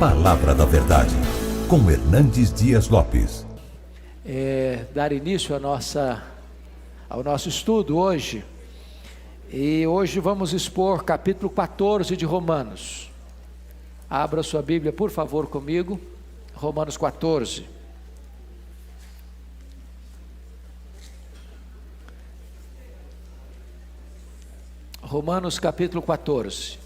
Palavra da Verdade, com Hernandes Dias Lopes. Dar início ao nosso estudo hoje. E hoje vamos expor capítulo 14 de Romanos. Abra sua Bíblia, por favor, comigo. Romanos 14. Romanos capítulo 14.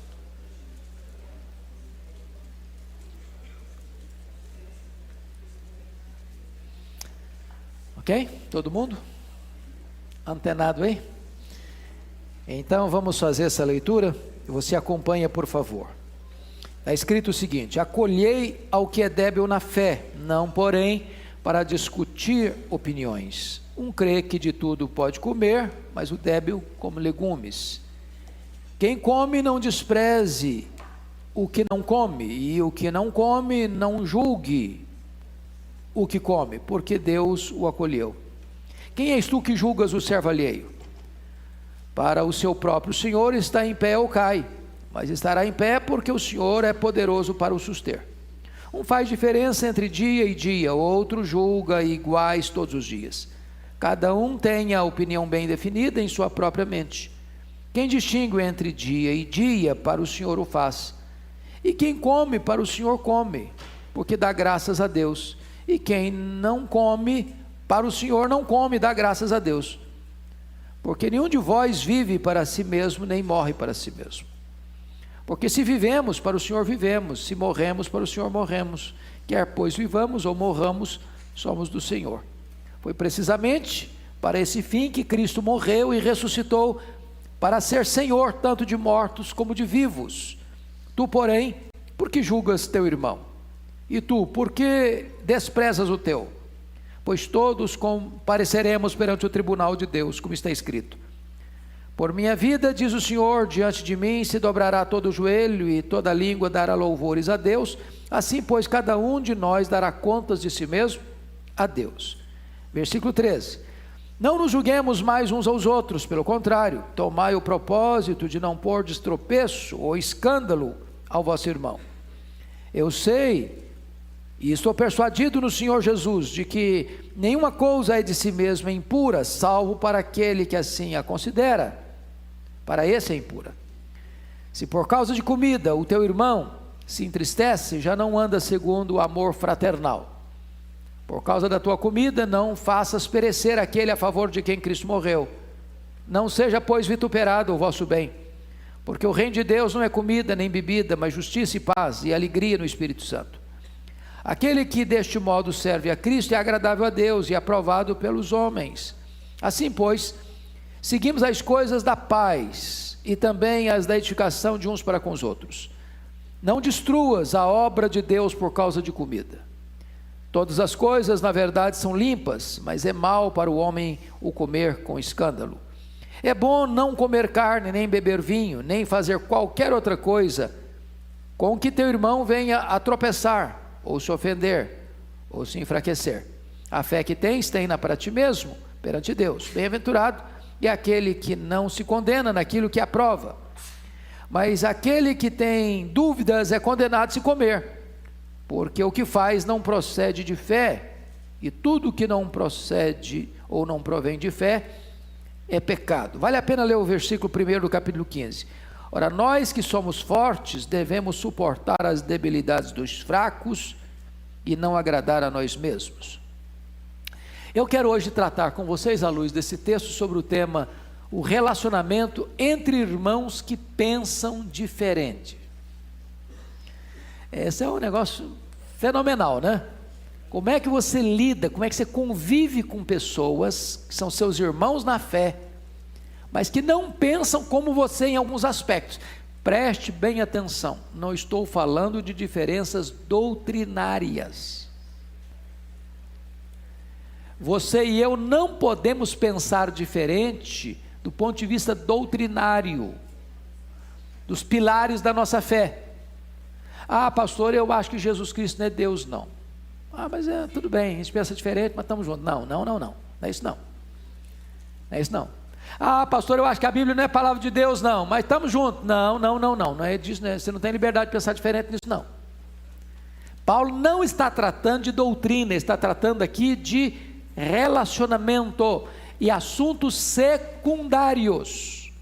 Ok? Todo mundo? Antenado aí? Então vamos fazer essa leitura. Você acompanha, por favor. Está escrito o seguinte: acolhei ao que é débil na fé, não porém para discutir opiniões. Um crê que de tudo pode comer, mas o débil come legumes. Quem come não despreze o que não come, e o que não come não julgue o que come, porque Deus o acolheu. Quem és tu que julgas o servo alheio? Para o seu próprio Senhor está em pé ou cai, mas estará em pé porque o Senhor é poderoso para o suster. Um faz diferença entre dia e dia, outro julga iguais todos os dias. Cada um tem a opinião bem definida em sua própria mente. Quem distingue entre dia e dia, para o Senhor o faz. E quem come, para o Senhor come, porque dá graças a Deus. E quem não come, para o Senhor não come, dá graças a Deus. Porque nenhum de vós vive para si mesmo, nem morre para si mesmo. Porque se vivemos, para o Senhor vivemos, se morremos, para o Senhor morremos. Quer pois vivamos ou morramos, somos do Senhor. Foi precisamente para esse fim que Cristo morreu e ressuscitou, para ser Senhor tanto de mortos como de vivos. Tu, porém, por que julgas teu irmão? E tu, por que desprezas o teu? Pois todos compareceremos perante o tribunal de Deus, como está escrito: por minha vida, diz o Senhor, diante de mim se dobrará todo o joelho e toda língua dará louvores a Deus. Assim, pois, cada um de nós dará contas de si mesmo a Deus. Versículo 13: não nos julguemos mais uns aos outros, pelo contrário, tomai o propósito de não pôr de tropeço ou escândalo ao vosso irmão. Eu sei e estou persuadido no Senhor Jesus de que nenhuma coisa é de si mesma impura, salvo para aquele que assim a considera. Para esse é impura. Se por causa de comida o teu irmão se entristece, já não anda segundo o amor fraternal. Por causa da tua comida não faças perecer aquele a favor de quem Cristo morreu. Não seja, pois, vituperado o vosso bem, porque o reino de Deus não é comida nem bebida, mas justiça e paz e alegria no Espírito Santo. Aquele que deste modo serve a Cristo é agradável a Deus e aprovado pelos homens. Assim, pois, seguimos as coisas da paz e também as da edificação de uns para com os outros. Não destruas a obra de Deus por causa de comida. Todas as coisas, na verdade, são limpas, mas é mal para o homem o comer com escândalo. É bom não comer carne, nem beber vinho, nem fazer qualquer outra coisa com que teu irmão venha a tropeçar, ou se ofender, ou se enfraquecer. A fé que tens, tem-na para ti mesmo, perante Deus. Bem-aventurado é aquele que não se condena naquilo que aprova. Mas aquele que tem dúvidas é condenado se comer, porque o que faz não procede de fé, e tudo que não procede ou não provém de fé é pecado. Vale a pena ler o versículo 1 do capítulo 15. Ora, nós que somos fortes devemos suportar as debilidades dos fracos e não agradar a nós mesmos. Eu quero hoje tratar com vocês, à luz desse texto, sobre o tema: o relacionamento entre irmãos que pensam diferente. Esse é um negócio fenomenal, né? Como é que você lida, como é que você convive com pessoas que são seus irmãos na fé, mas que não pensam como você em alguns aspectos. Preste bem atenção, não estou falando de diferenças doutrinárias. Você e eu não podemos pensar diferente do ponto de vista doutrinário, dos pilares da nossa fé. Ah, pastor, eu acho que Jesus Cristo não é Deus, não. Ah, mas tudo bem, a gente pensa diferente, mas estamos juntos. Não, não, não, não, não é isso não. Não é isso não. Ah, pastor, eu acho que a Bíblia não é palavra de Deus, não, mas estamos juntos. Não, não, não, não, não é disso, né? Você não tem liberdade de pensar diferente nisso, não. Paulo não está tratando de doutrina, está tratando aqui de relacionamento e assuntos secundários.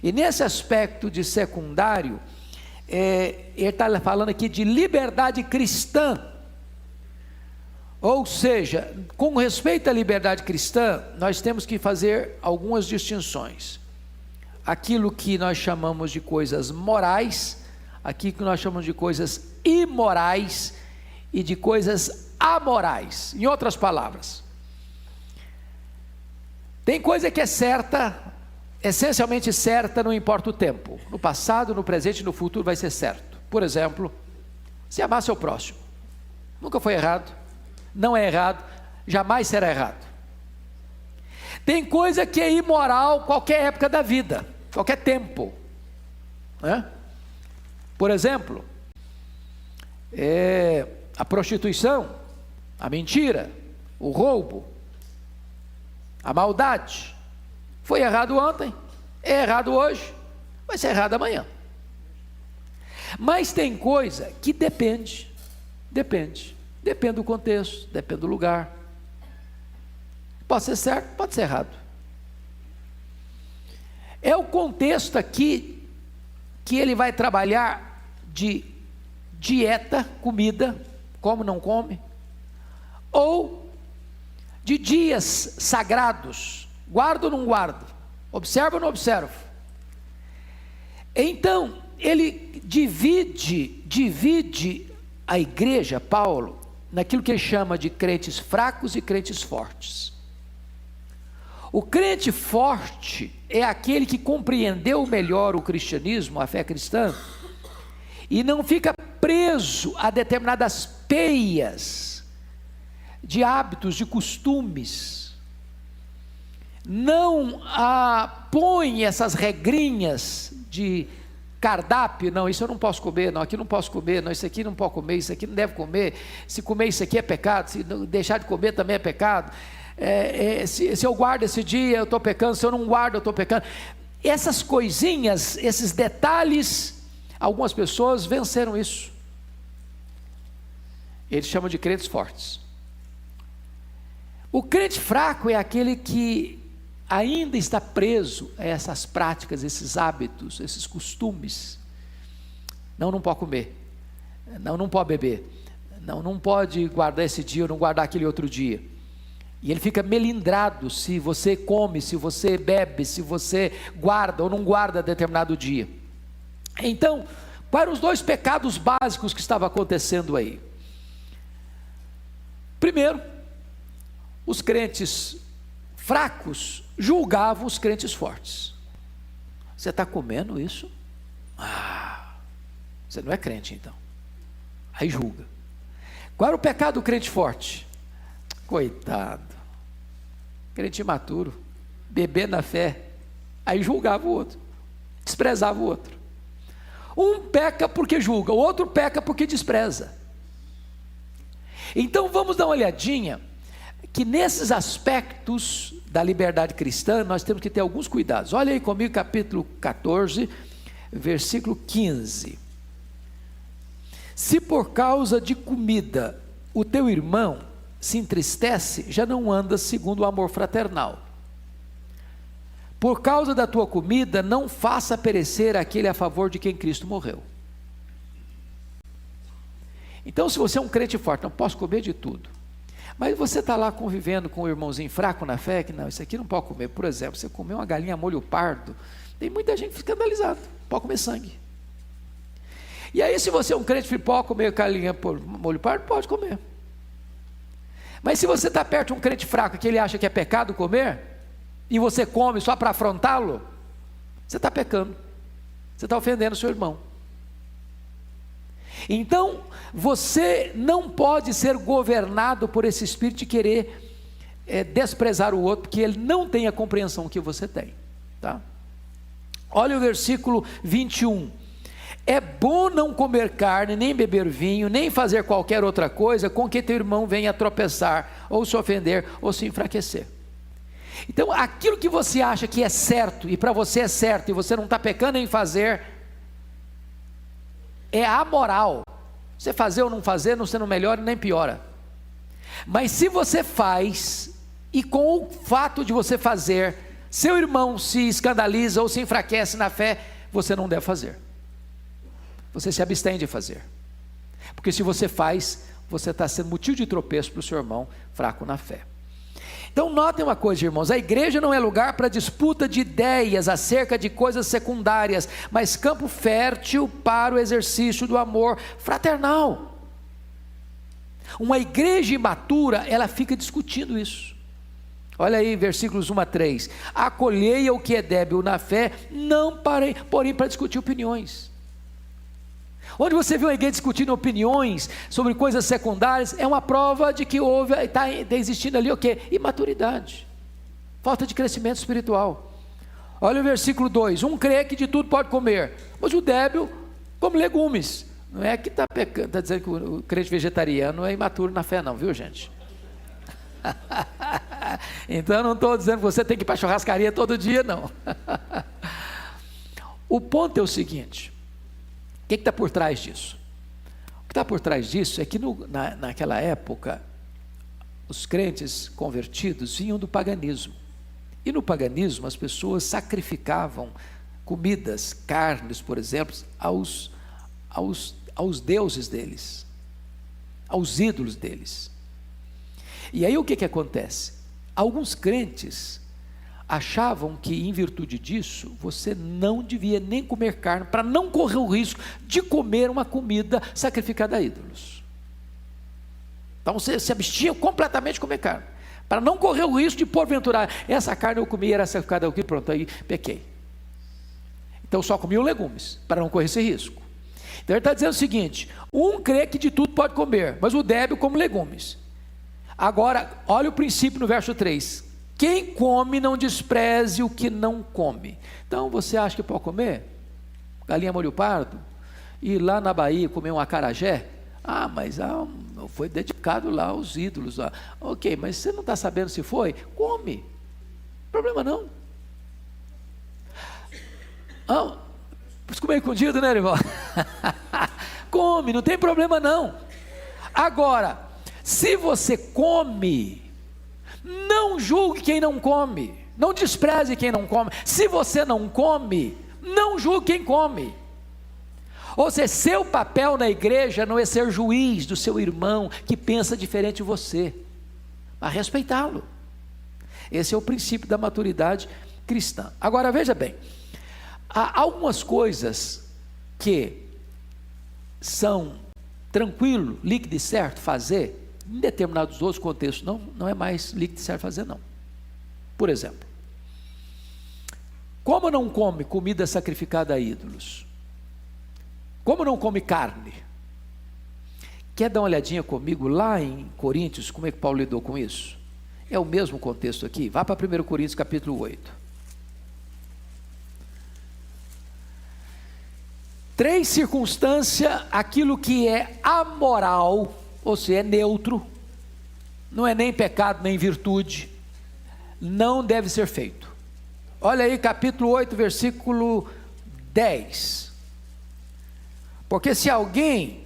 E nesse aspecto de secundário, ele está falando aqui de liberdade cristã. Ou seja, com respeito à liberdade cristã, nós temos que fazer algumas distinções. Aquilo que nós chamamos de coisas morais, aquilo que nós chamamos de coisas imorais e de coisas amorais. Em outras palavras, tem coisa que é certa, essencialmente certa, não importa o tempo. No passado, no presente e no futuro vai ser certo. Por exemplo, se amar seu próximo. Nunca foi errado, não é errado, jamais será errado. Tem coisa que é imoral qualquer época da vida, qualquer tempo, né? Por exemplo, a prostituição, a mentira, o roubo, a maldade. Foi errado ontem, é errado hoje, vai ser errado amanhã. Mas tem coisa que depende do contexto, depende do lugar. Pode ser certo, pode ser errado. É o contexto aqui que ele vai trabalhar de dieta, comida, come, não come, ou de dias sagrados, guardo ou não guardo, observo ou não observo. Então, ele divide a igreja, Paulo, naquilo que ele chama de crentes fracos e crentes fortes. O crente forte é aquele que compreendeu melhor o cristianismo, a fé cristã, e não fica preso a determinadas peias de hábitos, de costumes, não põe essas regrinhas de cardápio, não, isso eu não posso comer, não, aqui não posso comer, não, isso aqui não pode comer, isso aqui não deve comer, se comer isso aqui é pecado, se deixar de comer também é pecado, se eu guardo esse dia eu estou pecando, se eu não guardo eu estou pecando. Essas coisinhas, esses detalhes, algumas pessoas venceram isso. Eles chamam de crentes fortes. O crente fraco é aquele que ainda está preso a essas práticas, esses hábitos, esses costumes. Não pode comer, não pode beber, não pode guardar esse dia ou não guardar aquele outro dia. E ele fica melindrado se você come, se você bebe, se você guarda ou não guarda determinado dia. Então, quais eram os dois pecados básicos que estavam acontecendo aí? Primeiro, os crentes fracos julgavam os crentes fortes. Você está comendo isso? Você não é crente então. Aí julga. Qual era o pecado do crente forte? Coitado, crente imaturo, bebê na fé. Aí julgava o outro, desprezava o outro. Um peca porque julga, o outro peca porque despreza. Então vamos dar uma olhadinha que nesses aspectos da liberdade cristã nós temos que ter alguns cuidados. Olha aí comigo capítulo 14, versículo 15. Se por causa de comida o teu irmão se entristece, já não anda segundo o amor fraternal. Por causa da tua comida, não faça perecer aquele a favor de quem Cristo morreu. Então, se você é um crente forte, não posso comer de tudo, mas você está lá convivendo com um irmãozinho fraco na fé, que não, isso aqui não pode comer. Por exemplo, você comeu uma galinha molho pardo, tem muita gente escandalizada, pode comer sangue. E aí, se você é um crente, pode comer galinha por molho pardo, pode comer. Mas se você está perto de um crente fraco que ele acha que é pecado comer, e você come só para afrontá-lo, você está pecando, você está ofendendo o seu irmão. Então, você não pode ser governado por esse espírito de querer desprezar o outro, porque ele não tem a compreensão que você tem, tá? Olha o versículo 21. É bom não comer carne, nem beber vinho, nem fazer qualquer outra coisa com que teu irmão venha a tropeçar, ou se ofender, ou se enfraquecer. Então, aquilo que você acha que é certo, e para você é certo, e você não está pecando em fazer, é amoral, Você fazer ou não fazer, você não melhora nem piora. Mas se você faz, e com o fato de você fazer, seu irmão se escandaliza ou se enfraquece na fé, você não deve fazer. Você se abstém de fazer. Porque se você faz, você está sendo motivo de tropeço para o seu irmão fraco na fé. Então notem uma coisa, irmãos, a igreja não é lugar para disputa de ideias acerca de coisas secundárias, mas campo fértil para o exercício do amor fraternal. Uma igreja imatura, ela fica discutindo isso. Olha aí, versículos 1 a 3. Acolhei o que é débil na fé, não parei, porém para discutir opiniões. Onde você vê uma igreja discutindo opiniões sobre coisas secundárias, é uma prova de que está existindo ali o quê? Imaturidade, falta de crescimento espiritual. Olha o versículo 2, um crê que de tudo pode comer, mas o débil come legumes. Não é que está pecando, está dizendo que o crente vegetariano é imaturo na fé não, viu gente? Então eu não estou dizendo que você tem que ir para a churrascaria todo dia não. O ponto é o seguinte, o que está por trás disso? O que está por trás disso é que naquela época, os crentes convertidos vinham do paganismo. E no paganismo as pessoas sacrificavam comidas, carnes, por exemplo, aos deuses deles, aos ídolos deles. E aí o que acontece? Alguns crentes achavam que em virtude disso, você não devia nem comer carne, para não correr o risco de comer uma comida sacrificada a ídolos. Então você se abstinha completamente de comer carne, para não correr o risco de porventura, essa carne eu comi, era sacrificada aqui, pronto, aí pequei. Então só comiam legumes, para não correr esse risco. Então ele está dizendo o seguinte, um crê que de tudo pode comer, mas o débil come legumes. Agora, olha o princípio no verso 3, quem come não despreze o que não come. Então você acha que pode comer galinha molho pardo, ir lá na Bahia comer um acarajé? Mas foi dedicado lá aos ídolos lá. Ok, mas você não está sabendo se foi? Come, problema não. Comer escondido, né, irmão? Come, não tem problema não. Agora, se você come, não julgue quem não come, não despreze quem não come. Se você não come, não julgue quem come. Ou seja, seu papel na igreja não é ser juiz do seu irmão que pensa diferente de você, mas respeitá-lo. Esse é o princípio da maturidade cristã. Agora veja bem, há algumas coisas que são tranquilo, líquido e certo fazer, em determinados outros contextos não é mais líquido e certo fazer não. Por exemplo, como não come comida sacrificada a ídolos? Como não come carne? Quer dar uma olhadinha comigo lá em Coríntios, como é que Paulo lidou com isso? É o mesmo contexto aqui, vá para 1 Coríntios capítulo 8. 3 circunstâncias, aquilo que é amoral, ou seja, é neutro, não é nem pecado nem virtude, não deve ser feito. Olha aí capítulo 8, versículo 10. Porque se alguém...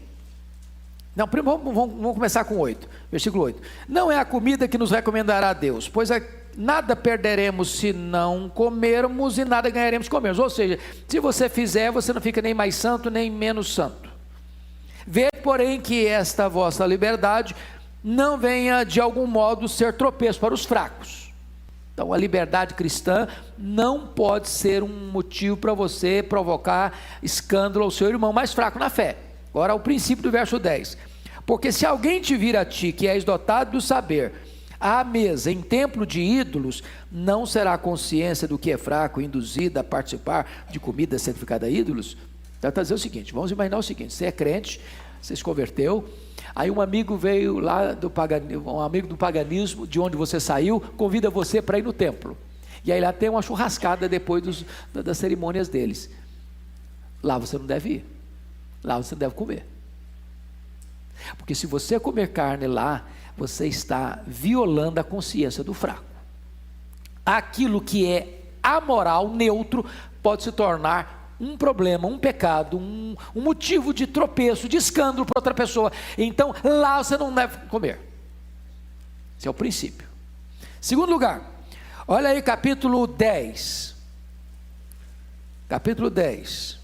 Não, primeiro vamos começar com 8, versículo 8. Não é a comida que nos recomendará a Deus, pois nada perderemos se não comermos e nada ganharemos se comermos. Ou seja, se você fizer, você não fica nem mais santo nem menos santo. Vê, porém, que esta vossa liberdade não venha de algum modo ser tropeço para os fracos. Então a liberdade cristã não pode ser um motivo para você provocar escândalo ao seu irmão mais fraco na fé. Agora o princípio do verso 10. Porque se alguém te vir a ti, que és dotado do saber, à mesa em templo de ídolos, não será a consciência do que é fraco induzida a participar de comida sacrificada a ídolos? Então está dizendo o seguinte, vamos imaginar o seguinte, você é crente, você se converteu, aí um amigo veio lá um amigo do paganismo, de onde você saiu, convida você para ir no templo, e aí lá tem uma churrascada depois das cerimônias deles. Lá você não deve ir, lá você não deve comer, porque se você comer carne lá, você está violando a consciência do fraco. Aquilo que é amoral, neutro, pode se tornar um problema, um pecado, um motivo de tropeço, de escândalo para outra pessoa, então lá você não deve comer. Esse é o princípio. Segundo lugar, olha aí capítulo 10. Capítulo 10.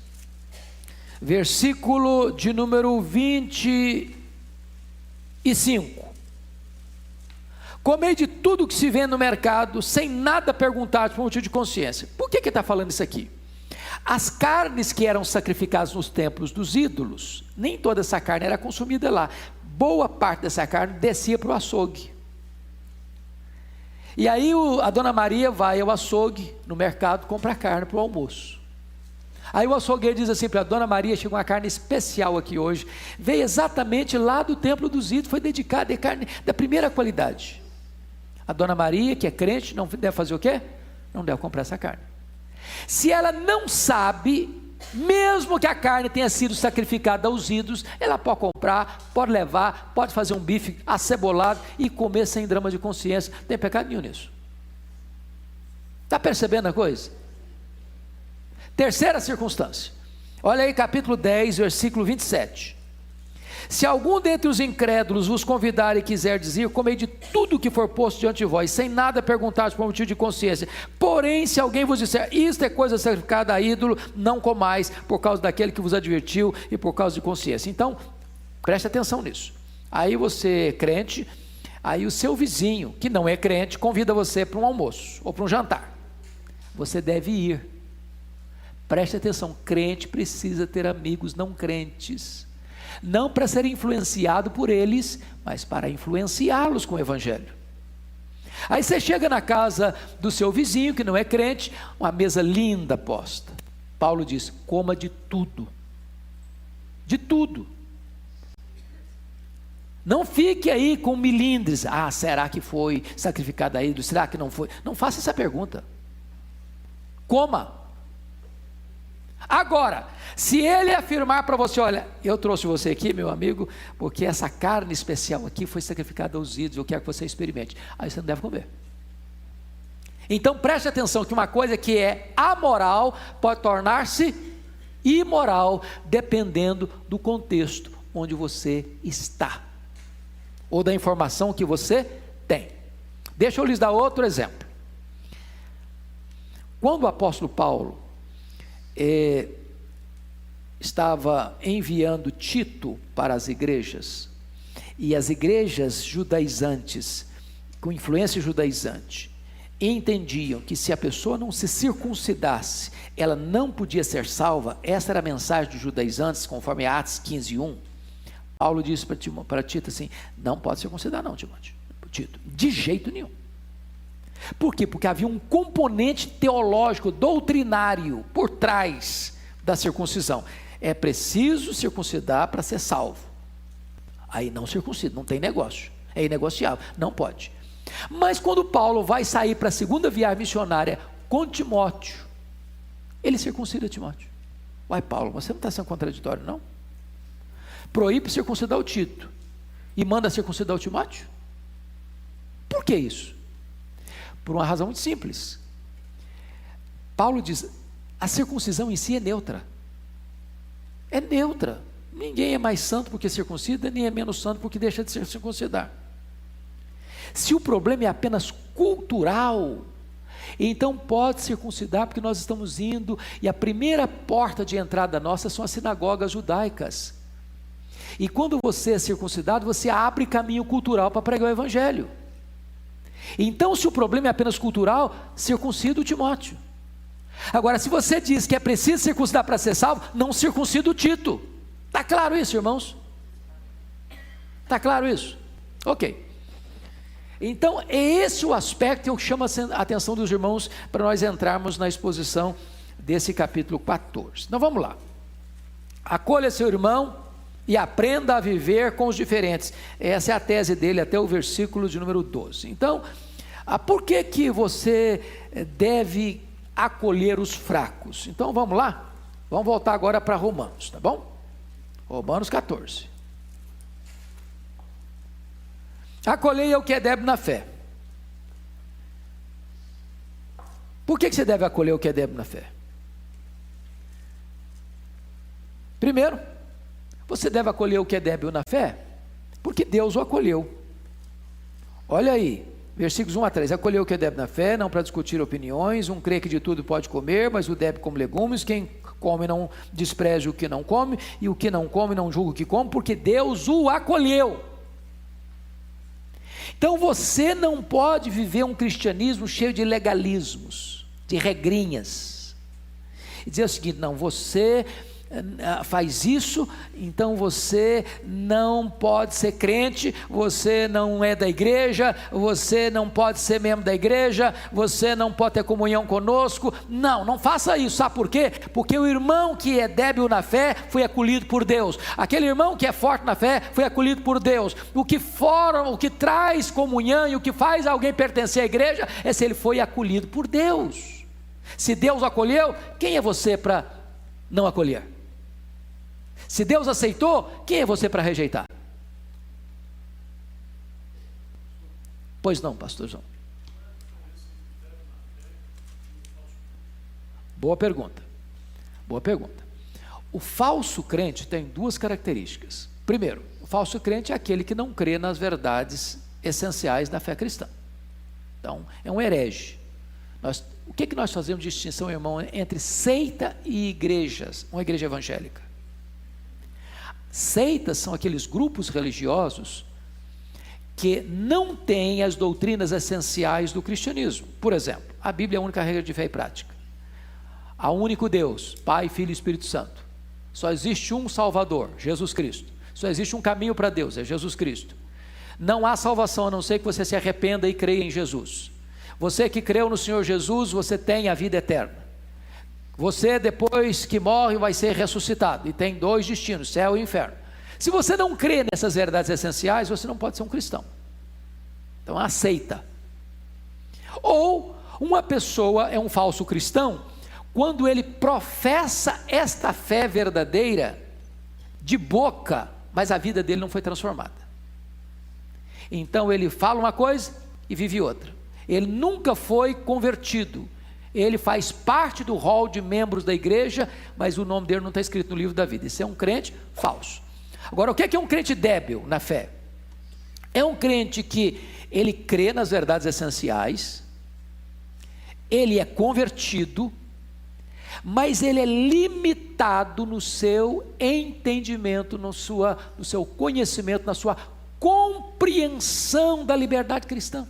Versículo de número 25. Comei de tudo que se vende no mercado, sem nada perguntar por motivo de consciência. Por que ele está falando isso aqui? As carnes que eram sacrificadas nos templos dos ídolos, nem toda essa carne era consumida lá. Boa parte dessa carne descia para o açougue. E aí a dona Maria vai ao açougue, no mercado, comprar carne para o almoço. Aí o açougueiro diz assim para a dona Maria: chegou uma carne especial aqui hoje, veio exatamente lá do templo dos ídolos, foi dedicada a carne da primeira qualidade. A dona Maria, que é crente, não deve fazer o quê? Não deve comprar essa carne. Se ela não sabe, mesmo que a carne tenha sido sacrificada aos ídolos, ela pode comprar, pode levar, pode fazer um bife acebolado e comer sem drama de consciência. Não tem pecado nenhum nisso. Está percebendo a coisa? Terceira circunstância, olha aí capítulo 10, versículo 27. Se algum dentre os incrédulos vos convidar e quiser dizer: comei de tudo que for posto diante de vós, sem nada perguntar por motivo de consciência. Porém, se alguém vos disser: isto é coisa sacrificada a ídolo, não comais, por causa daquele que vos advertiu e por causa de consciência. Então, preste atenção nisso. Aí você, crente, aí o seu vizinho, que não é crente, convida você para um almoço ou para um jantar. Você deve ir. Preste atenção, crente precisa ter amigos não crentes. Não para ser influenciado por eles, mas para influenciá-los com o evangelho. Aí você chega na casa do seu vizinho, que não é crente, uma mesa linda posta. Paulo diz: coma de tudo. De tudo. Não fique aí com milindres. Ah, será que foi sacrificado a ídolo? Será que não foi? Não faça essa pergunta. Coma. Agora, se ele afirmar para você: olha, eu trouxe você aqui, meu amigo, porque essa carne especial aqui foi sacrificada aos ídolos, eu quero que você experimente, aí você não deve comer. Então preste atenção que uma coisa que é amoral pode tornar-se imoral, dependendo do contexto onde você está, ou da informação que você tem. Deixa eu lhes dar outro exemplo. Quando o apóstolo Paulo estava enviando Tito para as igrejas, e as igrejas judaizantes, com influência judaizante, entendiam que se a pessoa não se circuncidasse, ela não podia ser salva. Essa era a mensagem dos judaizantes, conforme Atos 15:1. Paulo disse para Tito assim: não pode circuncidar não, Tito, de jeito nenhum. Por quê? Porque havia um componente teológico, doutrinário, por trás da circuncisão. É preciso circuncidar para ser salvo. Aí não circuncida, não tem negócio, é inegociável, não pode. Mas quando Paulo vai sair para a segunda viagem missionária com Timóteo, ele circuncida Timóteo. Uai, Paulo, você não está sendo contraditório, não? Proíbe circuncidar o Tito e manda circuncidar o Timóteo? Por que isso? Por uma razão muito simples. Paulo diz: a circuncisão em si é neutra. É neutra. Ninguém é mais santo porque circuncida, nem é menos santo porque deixa de se circuncidar. Se o problema é apenas cultural, então pode circuncidar, porque nós estamos indo, e a primeira porta de entrada nossa são as sinagogas judaicas. E quando você é circuncidado, você abre caminho cultural para pregar o evangelho. Então, se o problema é apenas cultural, circuncida o Timóteo. Agora, se você diz que é preciso circuncidar para ser salvo, não circuncida o Tito. Está claro isso, irmãos? Está claro isso? Ok. Então, é esse o aspecto que eu chamo a atenção dos irmãos para nós entrarmos na exposição desse capítulo 14. Então, vamos lá. Acolha seu irmão e aprenda a viver com os diferentes. Essa é a tese dele até o versículo de número 12. Então, por que você deve acolher os fracos? Então vamos lá, vamos voltar agora para Romanos, tá bom? Romanos 14. Acolhei o que é débil na fé. Por que você deve acolher o que é débil na fé? Primeiro, você deve acolher o que é débil na fé, porque Deus o acolheu. Olha aí, versículos 1 a 3, acolheu o que é débil na fé, não para discutir opiniões, um crê que de tudo pode comer, mas o débil come legumes, quem come não despreze o que não come, e o que não come não julga o que come, porque Deus o acolheu. Então você não pode viver um cristianismo cheio de legalismos, de regrinhas, e dizer o seguinte: não, você faz isso, então você não pode ser crente, você não é da igreja, você não pode ser membro da igreja, você não pode ter comunhão conosco. Não, não faça isso. Sabe por quê? Porque o irmão que é débil na fé foi acolhido por Deus, aquele irmão que é forte na fé foi acolhido por Deus. O que forma, o que traz comunhão e o que faz alguém pertencer à igreja é se ele foi acolhido por Deus. Se Deus acolheu, quem é você para não acolher? Se Deus aceitou, quem é você para rejeitar? Pois não, pastor João. Boa pergunta. Boa pergunta. O falso crente tem duas características. Primeiro, o falso crente é aquele que não crê nas verdades essenciais da fé cristã. Então, é um herege. O que nós fazemos de distinção, irmão, entre seita e igrejas, uma igreja evangélica? Seitas são aqueles grupos religiosos que não têm as doutrinas essenciais do cristianismo. Por exemplo, a Bíblia é a única regra de fé e prática. Há um único Deus, Pai, Filho e Espírito Santo. Só existe um Salvador, Jesus Cristo. Só existe um caminho para Deus, é Jesus Cristo. Não há salvação a não ser que você se arrependa e creia em Jesus. Você que creu no Senhor Jesus, você tem a vida eterna. Você, depois que morre, vai ser ressuscitado, e tem dois destinos, céu e inferno. Se você não crê nessas verdades essenciais, você não pode ser um cristão. Então aceita. Ou uma pessoa é um falso cristão quando ele professa esta fé verdadeira de boca, mas a vida dele não foi transformada. Então ele fala uma coisa e vive outra. Ele nunca foi convertido. Ele faz parte do rol de membros da igreja, mas o nome dele não está escrito no livro da vida. Isso é um crente falso. Agora, o que é um crente débil na fé? É um crente que ele crê nas verdades essenciais, ele é convertido, mas ele é limitado no seu entendimento, no seu conhecimento, na sua compreensão da liberdade cristã.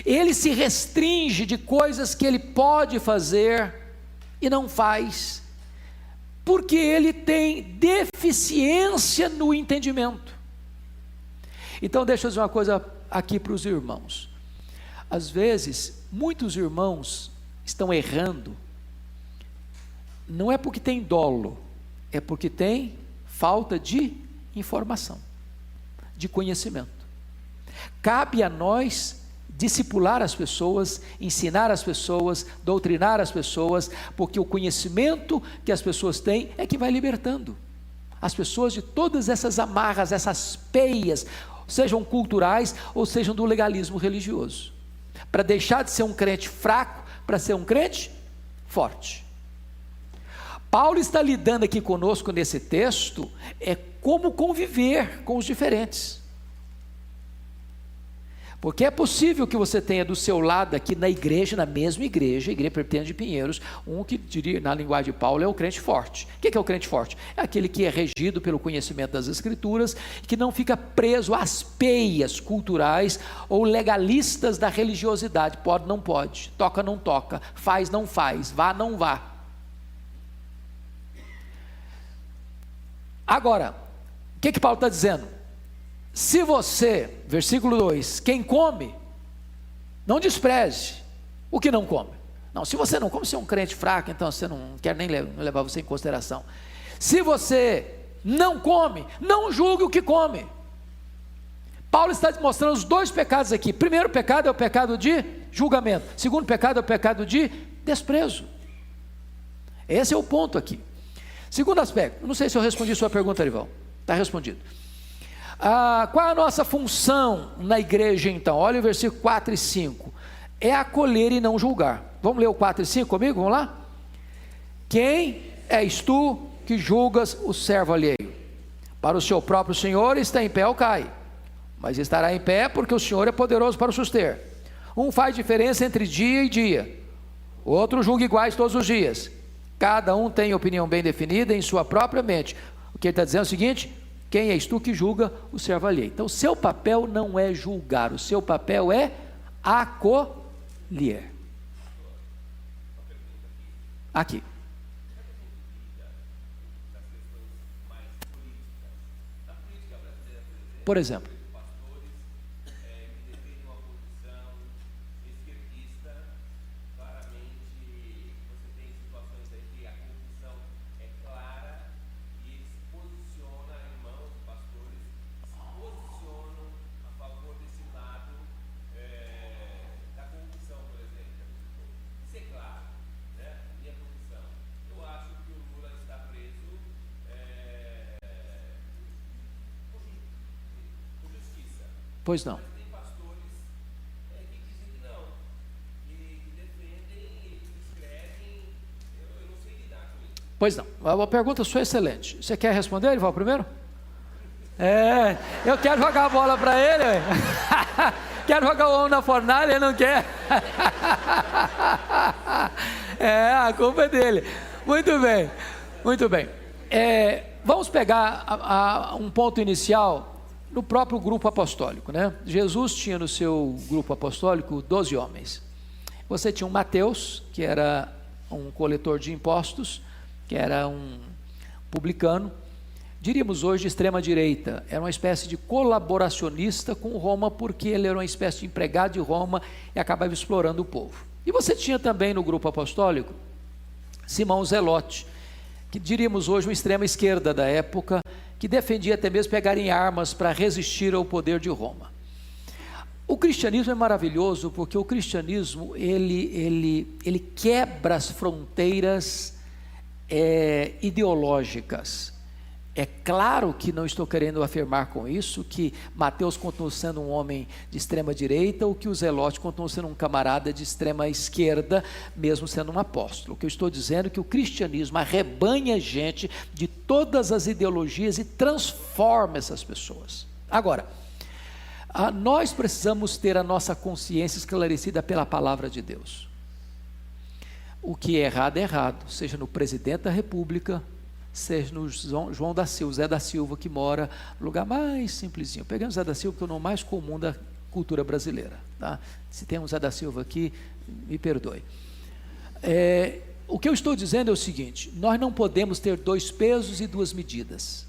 Ele se restringe de coisas que ele pode fazer e não faz, porque ele tem deficiência no entendimento. Então deixa eu dizer uma coisa aqui para os irmãos. Às vezes, muitos irmãos estão errando, não é porque tem dolo, é porque tem falta de informação, de conhecimento. Cabe a nós discipular as pessoas, ensinar as pessoas, doutrinar as pessoas, porque o conhecimento que as pessoas têm é que vai libertando as pessoas de todas essas amarras, essas peias, sejam culturais ou sejam do legalismo religioso, para deixar de ser um crente fraco, para ser um crente forte. Paulo está lidando aqui conosco nesse texto, é como conviver com os diferentes. Porque é possível que você tenha do seu lado aqui na igreja, na mesma igreja, a igreja Presbiteriana de Pinheiros, um que diria, na linguagem de Paulo, é o crente forte. O que é o crente forte? É aquele que é regido pelo conhecimento das Escrituras, que não fica preso às peias culturais ou legalistas da religiosidade. Pode, não pode, toca, não toca, faz, não faz, vá, não vá. Agora, o que Paulo está dizendo? Se você, versículo 2, quem come, não despreze o que não come. Não, se você não come, você é um crente fraco, então você não quer nem levar você em consideração. Se você não come, não julgue o que come. Paulo está mostrando os dois pecados aqui. Primeiro pecado é o pecado de julgamento. Segundo pecado é o pecado de desprezo. Esse é o ponto aqui. Segundo aspecto, não sei se eu respondi sua pergunta, Arivão. Está respondido. Qual é a nossa função na igreja então? Olha o versículo 4 e 5. É acolher e não julgar. Vamos ler o 4 e 5 comigo? Vamos lá? quem és tu que julgas o servo alheio? Para o seu próprio Senhor está em pé ou cai, mas estará em pé porque o Senhor é poderoso para o suster. Um faz diferença entre dia e dia, o outro julga iguais todos os dias. Cada um tem opinião bem definida em sua própria mente. O que ele está dizendo é o seguinte: quem és tu que julga o servo alheio? Então, o seu papel não é julgar, o seu papel é acolher. Aqui. Por exemplo, pois não. Tem pastores que dizem que não, que defendem, escrevem, eu não sei lidar com isso. Pois não, a pergunta sua é excelente. Você quer responder, Elival, primeiro? Eu quero jogar a bola para ele. Quero jogar o homem na fornalha, ele não quer. A culpa é dele. Muito bem, muito bem. Vamos pegar um ponto inicial no próprio grupo apostólico, né? Jesus tinha no seu grupo apostólico 12 homens. Você tinha um Mateus, que era um coletor de impostos, que era um publicano, diríamos hoje de extrema direita, era uma espécie de colaboracionista com Roma, porque ele era uma espécie de empregado de Roma e acabava explorando o povo. E você tinha também no grupo apostólico Simão Zelote, que diríamos hoje uma extrema esquerda da época, que defendia até mesmo pegar em armas para resistir ao poder de Roma. O cristianismo é maravilhoso porque o cristianismo ele quebra as fronteiras ideológicas. É claro que não estou querendo afirmar com isso que Mateus continua sendo um homem de extrema direita ou que o Zelote continua sendo um camarada de extrema esquerda, mesmo sendo um apóstolo. O que eu estou dizendo é que o cristianismo arrebanha gente de todas as ideologias e transforma essas pessoas. Agora, nós precisamos ter a nossa consciência esclarecida pela palavra de Deus. O que é errado, seja no presidente da república, seja no João da Silva, Zé da Silva, que mora no lugar mais simplesinho. Pegando Zé da Silva, que é o nome mais comum da cultura brasileira, tá? Se tem um Zé da Silva aqui, me perdoe. O que eu estou dizendo é o seguinte: nós não podemos ter dois pesos e duas medidas.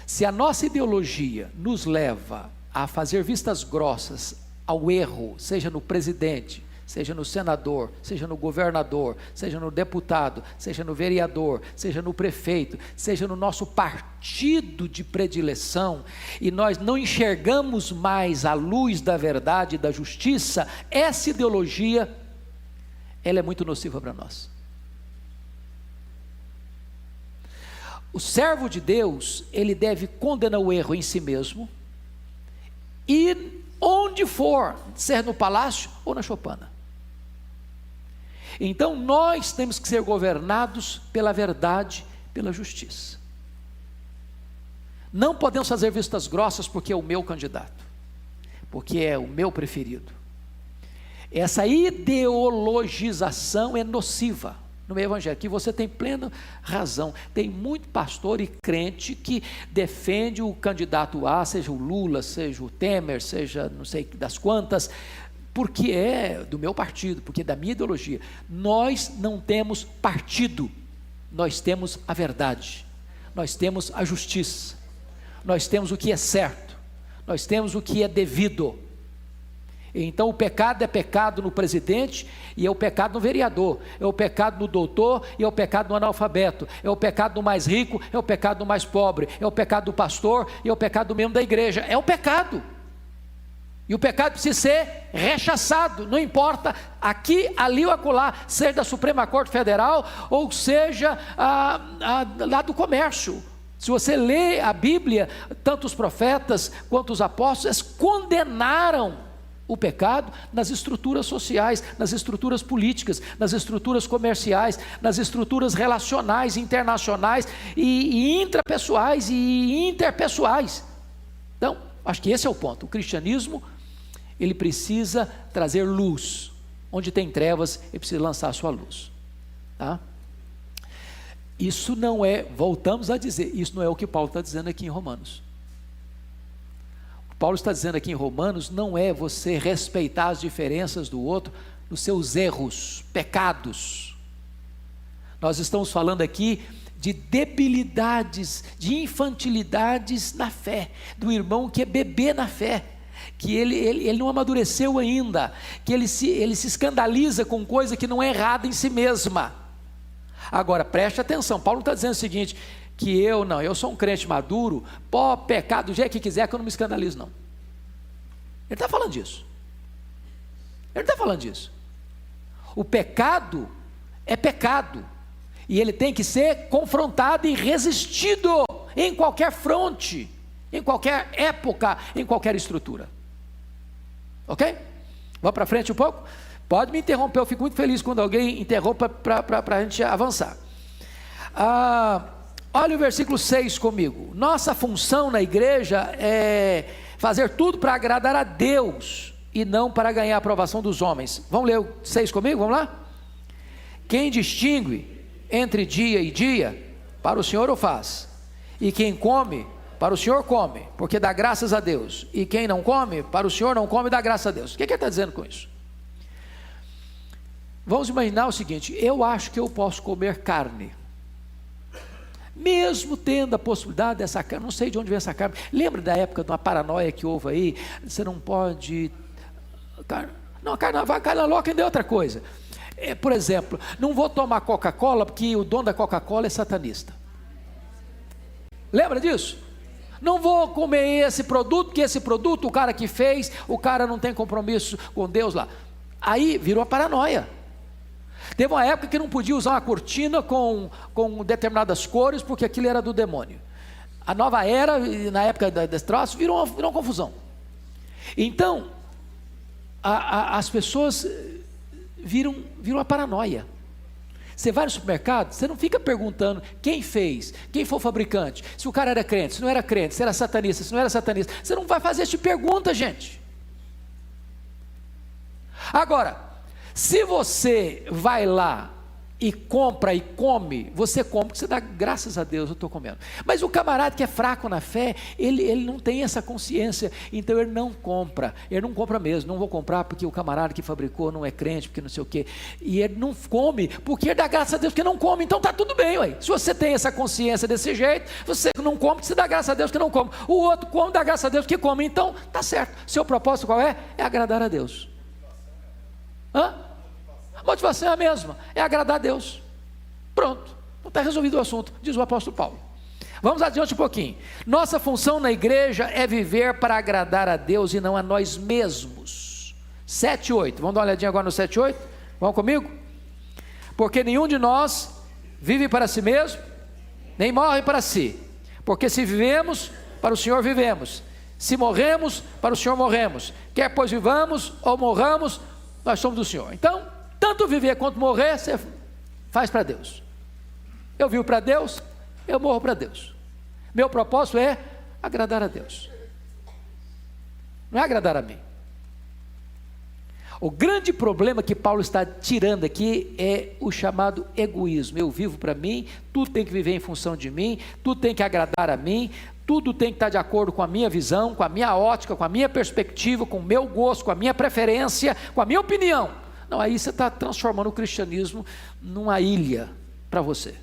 Se a nossa ideologia nos leva a fazer vistas grossas ao erro, seja no presidente, seja no senador, seja no governador, seja no deputado, seja no vereador, seja no prefeito, seja no nosso partido de predileção, e nós não enxergamos mais a luz da verdade e da justiça, essa ideologia, ela é muito nociva para nós. O servo de Deus, ele deve condenar o erro em si mesmo, e onde for, seja no palácio ou na choupana. Então nós temos que ser governados pela verdade, pela justiça. Não podemos fazer vistas grossas porque é o meu candidato, porque é o meu preferido. Essa ideologização é nociva no meio evangélico, que você tem plena razão. Tem muito pastor e crente que defende o candidato A, seja o Lula, seja o Temer, seja não sei das quantas, porque é do meu partido, porque é da minha ideologia. Nós não temos partido, nós temos a verdade, nós temos a justiça, nós temos o que é certo, nós temos o que é devido. Então o pecado é pecado no presidente, e é o pecado no vereador, é o pecado no doutor, e é o pecado no analfabeto, é o pecado do mais rico, é o pecado do mais pobre, é o pecado do pastor, e é o pecado do membro da igreja. É o pecado. E o pecado precisa ser rechaçado, não importa aqui, ali ou acolá, seja da Suprema Corte Federal, ou seja lá do comércio. Se você lê a Bíblia, tanto os profetas quanto os apóstolos condenaram o pecado nas estruturas sociais, nas estruturas políticas, nas estruturas comerciais, nas estruturas relacionais, internacionais e intrapessoais e interpessoais. Então, acho que esse é o ponto. O cristianismo, ele precisa trazer luz. Onde tem trevas, ele precisa lançar a sua luz. Tá? Isso não é, voltamos a dizer, isso não é o que Paulo está dizendo aqui em Romanos. O que Paulo está dizendo aqui em Romanos não é você respeitar as diferenças do outro nos seus erros, pecados. Nós estamos falando aqui de debilidades, de infantilidades na fé, do irmão que é bebê na fé, que ele não amadureceu ainda, que ele se escandaliza com coisa que não é errada em si mesma. Agora, preste atenção, Paulo está dizendo o seguinte, que eu sou um crente maduro, pode pecar do jeito que quiser, que eu não me escandalizo não. Ele está falando disso. Ele está falando disso. O pecado é pecado, e ele tem que ser confrontado e resistido, em qualquer fronte, em qualquer época, em qualquer estrutura. Ok? Vamos para frente um pouco? Pode me interromper, eu fico muito feliz quando alguém interrompa para a gente avançar. Olha o versículo 6 comigo. Nossa função na igreja é fazer tudo para agradar a Deus e não para ganhar a aprovação dos homens. Vamos ler o 6 comigo? Vamos lá? Quem distingue entre dia e dia, para o Senhor o faz, e quem come, para o Senhor come, porque dá graças a Deus, e quem não come, para o Senhor não come, dá graças a Deus. O que ele está dizendo com isso? Vamos imaginar o seguinte, eu acho que eu posso comer carne, mesmo tendo a possibilidade dessa carne, não sei de onde vem essa carne, lembra da época de uma paranoia que houve aí, você não pode, carne louca ainda é outra coisa, por exemplo, não vou tomar Coca-Cola porque o dono da Coca-Cola é satanista, lembra disso? Não vou comer esse produto, porque esse produto, o cara que fez, o cara não tem compromisso com Deus lá, aí virou a paranoia. Teve uma época que não podia usar uma cortina com determinadas cores, porque aquilo era do demônio. A nova era, na época desse troço, virou uma confusão. Então, as pessoas viram a paranoia. Você vai no supermercado, você não fica perguntando quem fez, quem foi o fabricante, se o cara era crente, se não era crente, se era satanista, se não era satanista. Você não vai fazer essa pergunta, gente. Agora, se você vai lá e compra e come, você come porque você dá graças a Deus, eu estou comendo. Mas o camarada que é fraco na fé, ele não tem essa consciência, então ele não compra mesmo, não vou comprar porque o camarada que fabricou não é crente, porque não sei o quê, e ele não come, porque ele dá graças a Deus que não come, então está tudo bem, ué. Se você tem essa consciência desse jeito, você não come, você dá graças a Deus que não come, o outro come, dá graças a Deus que come, então está certo. Seu propósito qual é? É agradar a Deus. A motivação é a mesma, é agradar a Deus. Pronto, não está resolvido o assunto, diz o apóstolo Paulo. Vamos adiante um pouquinho. Nossa função na igreja é viver para agradar a Deus e não a nós mesmos. 7 e 8, vamos dar uma olhadinha agora no 7 e 8? Vamos comigo? Porque nenhum de nós vive para si mesmo, nem morre para si. Porque se vivemos, para o Senhor vivemos. Se morremos, para o Senhor morremos. Quer pois vivamos ou morramos, nós somos do Senhor. Então, tanto viver quanto morrer, você faz para Deus. Eu vivo para Deus, eu morro para Deus. Meu propósito é agradar a Deus, não é agradar a mim. O grande problema que Paulo está tirando aqui é o chamado egoísmo. Eu vivo para mim, tudo tem que viver em função de mim, tudo tem que agradar a mim, tudo tem que estar de acordo com a minha visão, com a minha ótica, com a minha perspectiva, com o meu gosto, com a minha preferência, com a minha opinião. Não, aí você está transformando o cristianismo numa ilha para você.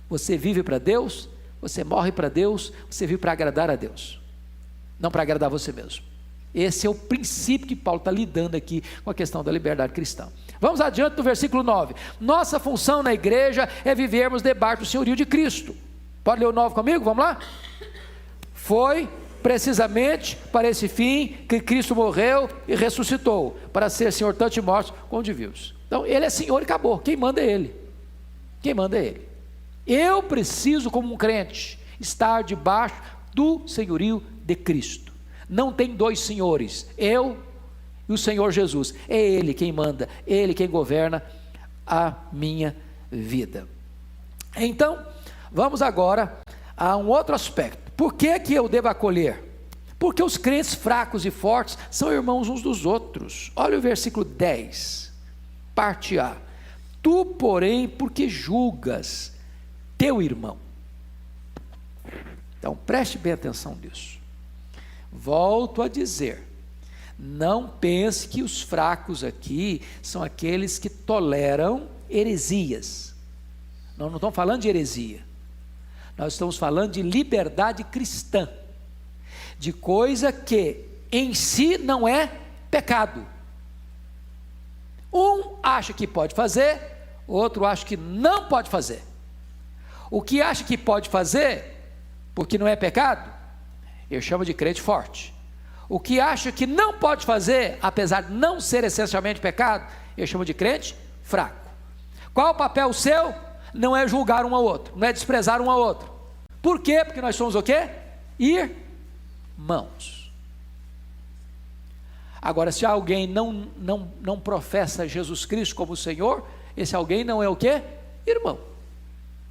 Você vive para Deus, você morre para Deus, você vive para agradar a Deus, não para agradar você mesmo. Esse é o princípio que Paulo está lidando aqui com a questão da liberdade cristã. Vamos adiante no versículo 9. Nossa função na igreja é vivermos debaixo do senhorio de Cristo. Pode ler o 9 comigo? Vamos lá? Foi precisamente para esse fim que Cristo morreu e ressuscitou, para ser Senhor tanto de mortos como de vivos. Então ele é Senhor e acabou, quem manda é Ele. Quem manda é Ele. Eu preciso, como um crente, estar debaixo do senhorio de Cristo. Não tem dois senhores, eu e o Senhor Jesus. É Ele quem manda, Ele quem governa a minha vida. Então, vamos agora a um outro aspecto. Por que que eu devo acolher? Porque os crentes fracos e fortes são irmãos uns dos outros. Olha o versículo 10, parte A. Tu, porém, porque julgas teu irmão. Então, preste bem atenção nisso. Volto a dizer, não pense que os fracos aqui são aqueles que toleram heresias. Nós não estamos falando de heresia. Nós estamos falando de liberdade cristã, de coisa que em si não é pecado. Um acha que pode fazer, outro acha que não pode fazer. O que acha que pode fazer, porque não é pecado, eu chamo de crente forte. O que acha que não pode fazer, apesar de não ser essencialmente pecado, eu chamo de crente fraco. Qual o papel seu? Não é julgar um ao outro, não é desprezar um ao outro. Por quê? Porque nós somos o quê? Irmãos. Agora, se alguém não professa Jesus Cristo como Senhor, esse alguém não é o quê? Irmão.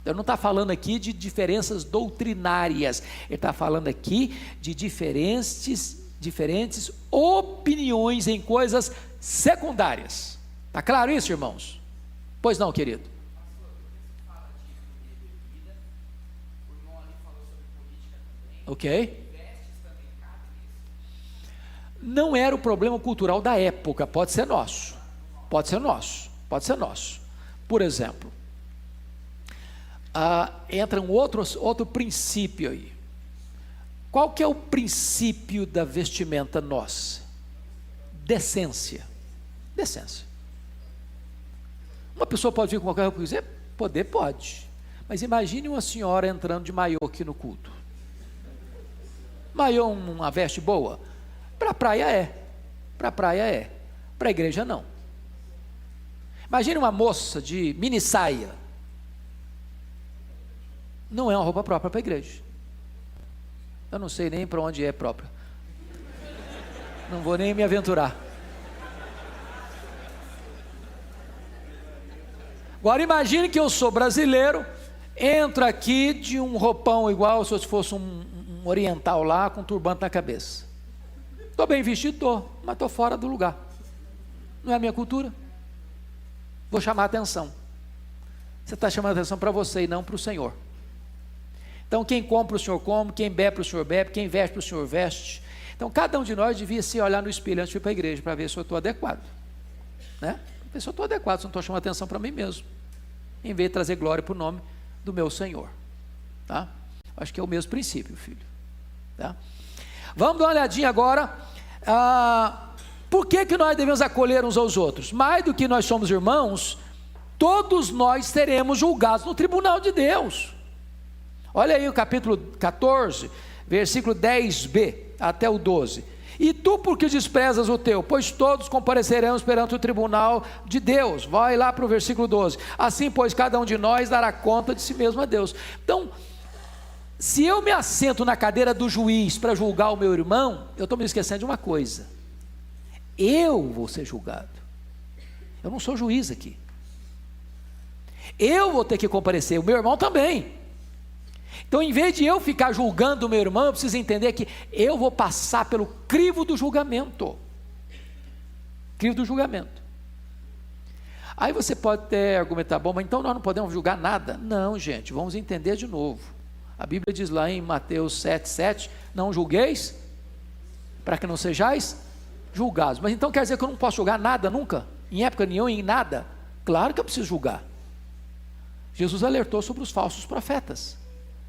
Ele não está falando aqui de diferenças doutrinárias, ele está falando aqui de diferentes opiniões em coisas secundárias. Está claro isso, irmãos? Pois não, querido? Ok? Não era o problema cultural da época, pode ser nosso. Por exemplo, entra um outro princípio aí. Qual que é o princípio da vestimenta nossa? Decência. Uma pessoa pode vir com qualquer roupa e dizer, pode. Mas imagine uma senhora entrando de maiô aqui no culto. Maiô, uma veste boa? Para a praia é, para a igreja não. Imagine uma moça de mini saia. Não é uma roupa própria para a igreja. Eu não sei nem para onde é própria. Não vou nem me aventurar. Agora imagine que eu sou brasileiro, entro aqui de um roupão igual se eu fosse um oriental lá, com um turbante na cabeça. Estou bem vestido, mas estou fora do lugar. Não é a minha cultura. Vou chamar a atenção. Você está chamando a atenção para você e não para o Senhor. Então, quem come para o Senhor come, quem bebe para o Senhor bebe, quem veste para o Senhor veste. Então, cada um de nós devia se olhar no espelho antes de ir para a igreja, para ver se eu estou adequado. Né? Ver se eu estou adequado, se eu não estou chamando atenção para mim mesmo. Em vez de trazer glória para o nome do meu Senhor. Tá? Acho que é o mesmo princípio, filho. Tá? Vamos dar uma olhadinha agora. Por que nós devemos acolher uns aos outros? Mais do que nós somos irmãos, todos nós seremos julgados no tribunal de Deus. Olha aí o capítulo 14, versículo 10b até o 12. E tu porque desprezas o teu? Pois todos compareceremos perante o tribunal de Deus. Vai lá para o versículo 12. Assim, pois, cada um de nós dará conta de si mesmo a Deus. Então, se eu me assento na cadeira do juiz para julgar o meu irmão, eu estou me esquecendo de uma coisa. Eu vou ser julgado. Eu não sou juiz aqui. Eu vou ter que comparecer, o meu irmão também. Então, em vez de eu ficar julgando o meu irmão, eu preciso entender que eu vou passar pelo crivo do julgamento. Crivo do julgamento. Aí você pode até argumentar, bom, mas então nós não podemos julgar nada. Não, gente, vamos entender de novo. A Bíblia diz lá em Mateus 7,7, não julgueis, para que não sejais julgados. Mas então quer dizer que eu não posso julgar nada nunca? Em época nenhuma, em nada? Claro que eu preciso julgar. Jesus alertou sobre os falsos profetas,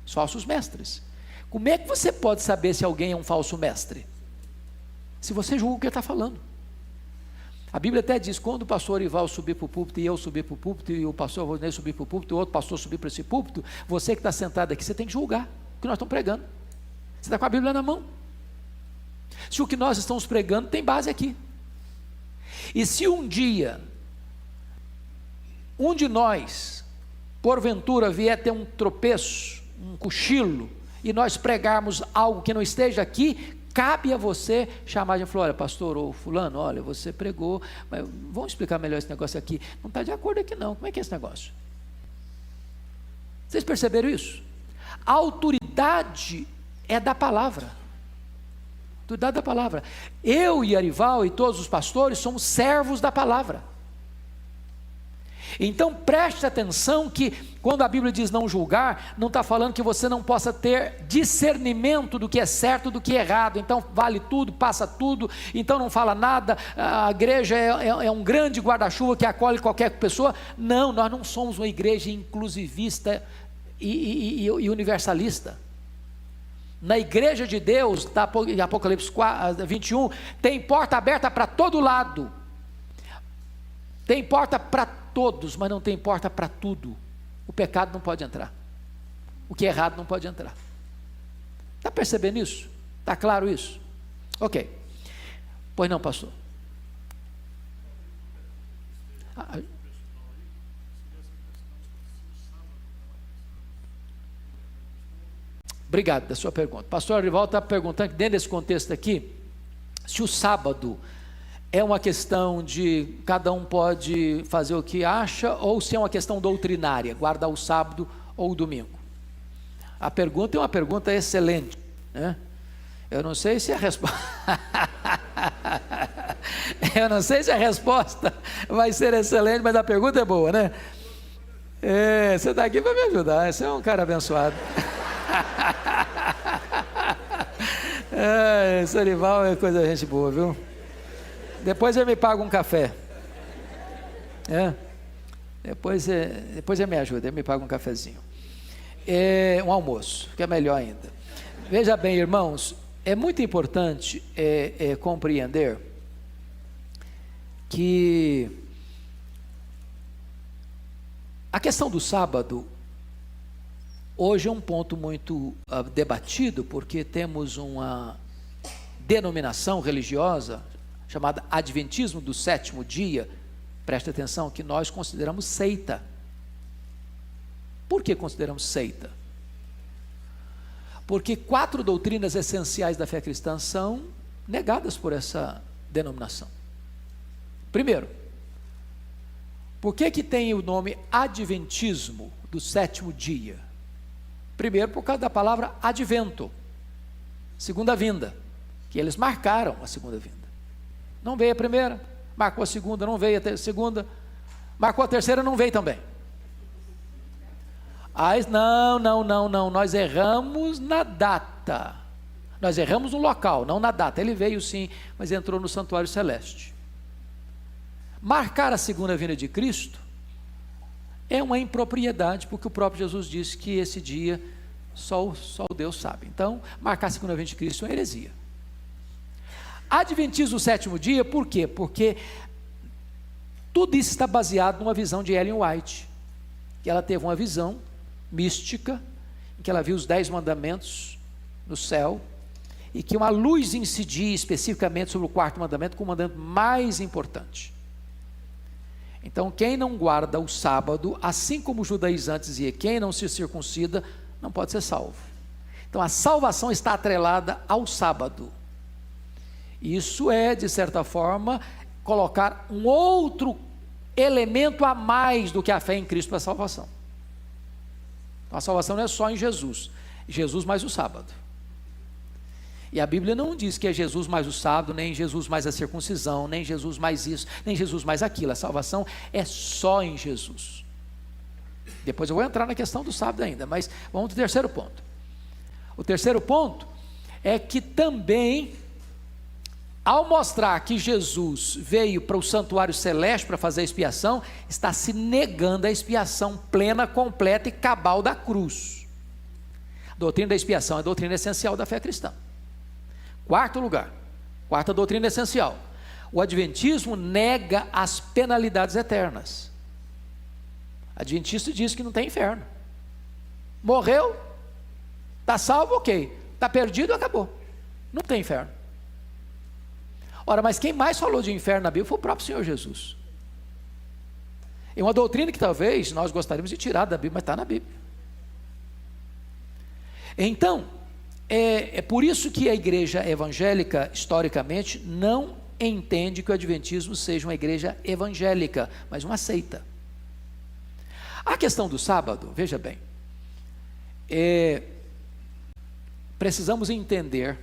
os falsos mestres. Como é que você pode saber se alguém é um falso mestre? Se você julga o que ele está falando. A Bíblia até diz, quando o pastor Ival subir para o púlpito, e eu subir para o púlpito, e o pastor Rodney subir para o púlpito, e o outro pastor subir para esse púlpito, você que está sentado aqui, você tem que julgar o que nós estamos pregando. Você está com a Bíblia na mão. Se o que nós estamos pregando tem base aqui. E se um dia, um de nós, porventura vier ter um tropeço, um cochilo, e nós pregarmos algo que não esteja aqui, cabe a você chamar a gente e falar: olha, pastor, ou fulano, olha, você pregou, mas vamos explicar melhor esse negócio aqui. Não está de acordo aqui não, como é que é esse negócio? Vocês perceberam isso? A autoridade é da palavra. Autoridade da palavra. Eu e Arival e todos os pastores somos servos da palavra. Então preste atenção que quando a Bíblia diz não julgar, não está falando que você não possa ter discernimento do que é certo e do que é errado. Então vale tudo, passa tudo, então não fala nada, a igreja é um grande guarda-chuva que acolhe qualquer pessoa. Não, nós não somos uma igreja inclusivista e universalista. Na igreja de Deus, em Apocalipse 21, tem porta aberta para todo lado, tem porta para todos, mas não tem porta para tudo. O pecado não pode entrar, o que é errado não pode entrar. Está percebendo isso? Está claro isso? Ok. Pois não, pastor? Obrigado da sua pergunta. Pastor Arival está perguntando, dentro desse contexto aqui, se o sábado é uma questão de cada um pode fazer o que acha, ou se é uma questão doutrinária, guardar o sábado ou o domingo. A pergunta é uma pergunta excelente, né? Eu não sei se a resposta eu não sei se a resposta vai ser excelente, mas a pergunta é boa, né? Você está aqui para me ajudar, você é um cara abençoado. Esse Arival é coisa de gente boa, viu? Depois ele me paga um café. Depois ele me ajuda, ele me paga um cafezinho. Um almoço, que é melhor ainda. Veja bem, irmãos, é muito importante compreender que a questão do sábado hoje é um ponto muito debatido, porque temos uma denominação religiosa chamada Adventismo do Sétimo Dia. Preste atenção, que nós consideramos seita. Por que consideramos seita? Porque 4 doutrinas essenciais da fé cristã são negadas por essa denominação. Primeiro, por que tem o nome Adventismo do Sétimo Dia? Primeiro, por causa da palavra advento, segunda vinda, que eles marcaram a segunda vinda. Não veio a primeira, marcou a segunda, não veio a segunda, marcou a terceira, não veio também. Não, nós erramos na data, nós erramos no local, não na data. Ele veio sim, mas entrou no santuário celeste. Marcar a segunda vinda de Cristo é uma impropriedade, porque o próprio Jesus disse que esse dia só Deus sabe. Então, marcar a segunda vinda de Cristo é uma heresia. Adventismo do sétimo dia, por quê? Porque tudo isso está baseado numa visão de Ellen White, que ela teve uma visão mística, em que ela viu os 10 mandamentos no céu, e que uma luz incidia especificamente sobre o 4º mandamento, como o mandamento mais importante. Então, quem não guarda o sábado, assim como os judaizantes diziam, quem não se circuncida, não pode ser salvo. Então, a salvação está atrelada ao sábado. Isso é, de certa forma, colocar um outro elemento a mais do que a fé em Cristo para a salvação. Então, a salvação não é só em Jesus, Jesus mais o sábado. E a Bíblia não diz que é Jesus mais o sábado, nem Jesus mais a circuncisão, nem Jesus mais isso, nem Jesus mais aquilo. A salvação é só em Jesus. Depois eu vou entrar na questão do sábado ainda, mas vamos para o terceiro ponto. O terceiro ponto é que também, ao mostrar que Jesus veio para o santuário celeste para fazer a expiação, está se negando a expiação plena, completa e cabal da cruz. A doutrina da expiação é a doutrina essencial da fé cristã. Quarto lugar, quarta doutrina essencial: o adventismo nega as penalidades eternas. O adventista diz que não tem inferno. Morreu, está salvo, ok. Está perdido, acabou. Não tem inferno. Ora, mas quem mais falou de inferno na Bíblia foi o próprio Senhor Jesus. É uma doutrina que talvez nós gostaríamos de tirar da Bíblia, mas está na Bíblia. Então, é por isso que a igreja evangélica, historicamente, não entende que o adventismo seja uma igreja evangélica, mas uma seita. A questão do sábado, veja bem, precisamos entender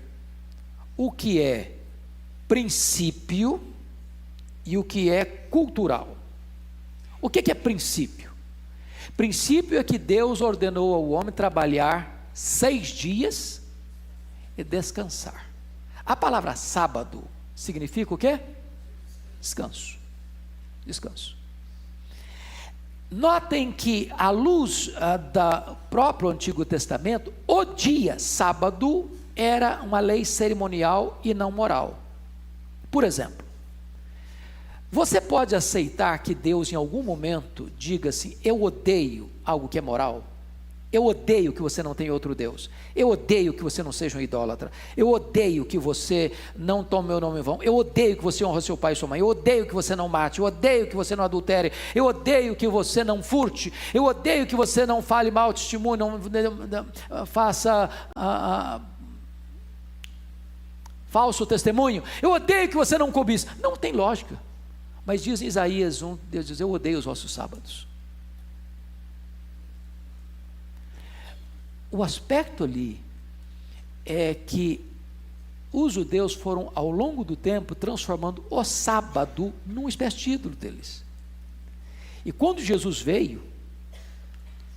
o que é princípio e o que é cultural. O que é princípio? Princípio é que Deus ordenou ao homem trabalhar 6 dias e descansar. A palavra sábado significa o quê? Descanso. Descanso. Notem que, à luz do próprio Antigo Testamento, o dia sábado era uma lei cerimonial e não moral. Por exemplo, você pode aceitar que Deus em algum momento diga assim: eu odeio algo que é moral, eu odeio que você não tenha outro Deus, eu odeio que você não seja um idólatra, eu odeio que você não tome meu nome em vão, eu odeio que você honre seu pai e sua mãe, eu odeio que você não mate, eu odeio que você não adultere, eu odeio que você não furte, eu odeio que você não fale mau testemunho, não faça falso testemunho, eu odeio que você não cobice. Não tem lógica. Mas diz em Isaías 1, Deus diz: eu odeio os vossos sábados. O aspecto ali é que os judeus foram, ao longo do tempo, transformando o sábado numa espécie de ídolo deles. E quando Jesus veio,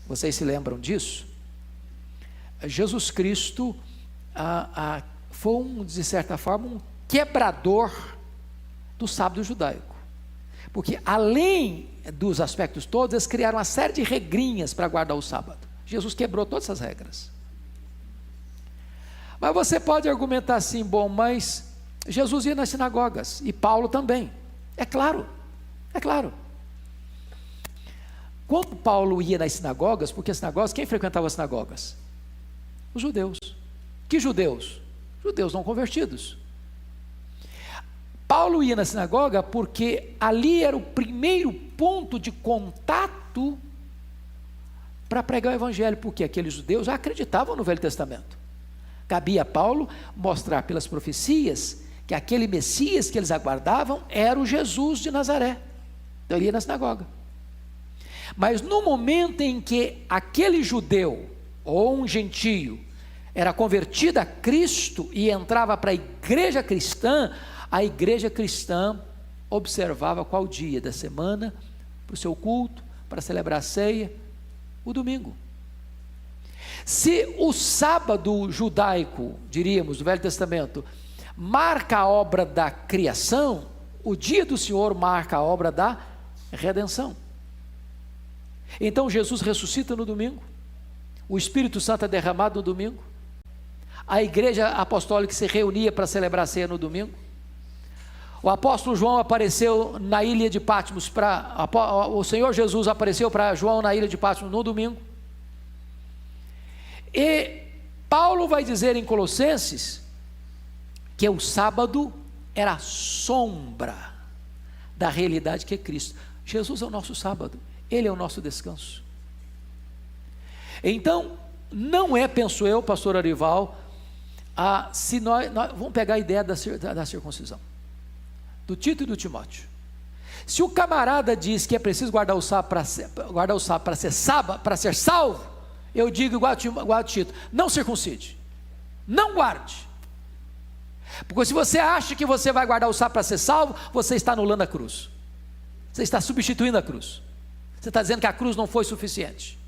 vocês se lembram disso? Jesus Cristo foi, de certa forma, um quebrador do sábado judaico. Porque além dos aspectos todos, eles criaram uma série de regrinhas para guardar o sábado. Jesus quebrou todas essas regras. Mas você pode argumentar assim: bom, mas Jesus ia nas sinagogas, e Paulo também. É claro, é claro. Quando Paulo ia nas sinagogas, porque as sinagogas, quem frequentava as sinagogas? Os judeus. Que judeus? Judeus não convertidos. Paulo ia na sinagoga porque ali era o primeiro ponto de contato para pregar o evangelho, porque aqueles judeus já acreditavam no Velho Testamento. Cabia a Paulo mostrar pelas profecias que aquele Messias que eles aguardavam era o Jesus de Nazaré. Então ele ia na sinagoga. Mas no momento em que aquele judeu ou um gentio era convertido a Cristo e entrava para a igreja cristã, a igreja cristã observava qual dia da semana para o seu culto, para celebrar a ceia, o domingo. Se o sábado judaico, diríamos, do Velho Testamento, marca a obra da criação, o dia do Senhor marca a obra da redenção. Então Jesus ressuscita no domingo, o Espírito Santo é derramado no domingo, a igreja apostólica se reunia para celebrar a ceia no domingo. O apóstolo João apareceu na ilha de Patmos, o Senhor Jesus apareceu para João na ilha de Patmos no domingo. E Paulo vai dizer em Colossenses que o sábado era a sombra da realidade que é Cristo. Jesus é o nosso sábado, Ele é o nosso descanso. Então, não é, penso eu, pastor Arival, se nós vamos pegar a ideia da circuncisão, do Tito e do Timóteo. Se o camarada diz que é preciso guardar o sábado para ser salvo, eu digo igual a Tito: não circuncide, não guarde, porque se você acha que você vai guardar o sábado para ser salvo, você está anulando a cruz, você está substituindo a cruz, você está dizendo que a cruz não foi suficiente.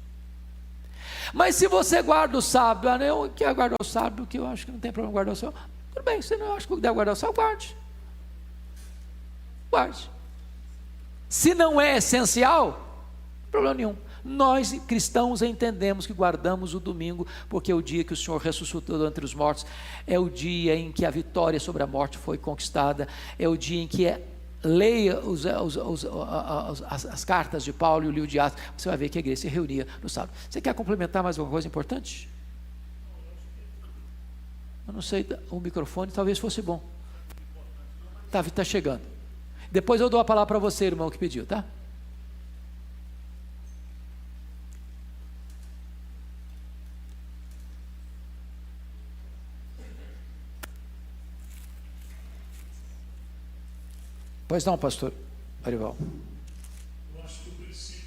Mas se você guarda o sábado, eu quero guardar o sábado, que eu acho que não tem problema guardar o sábado, tudo bem, se não acha que deve guardar o sábado, guarde. Se não é essencial, problema nenhum. Nós cristãos entendemos que guardamos o domingo, porque é o dia que o Senhor ressuscitou entre os mortos, é o dia em que a vitória sobre a morte foi conquistada, é o dia em que leia as cartas de Paulo e o livro de Atos, você vai ver que a igreja se reunia no sábado. Você quer complementar mais alguma coisa importante? Eu não sei, o microfone talvez fosse bom. Está chegando. Depois eu dou a palavra para você, irmão, que pediu, tá? Pois não, pastor Arival. Eu acho que o princípio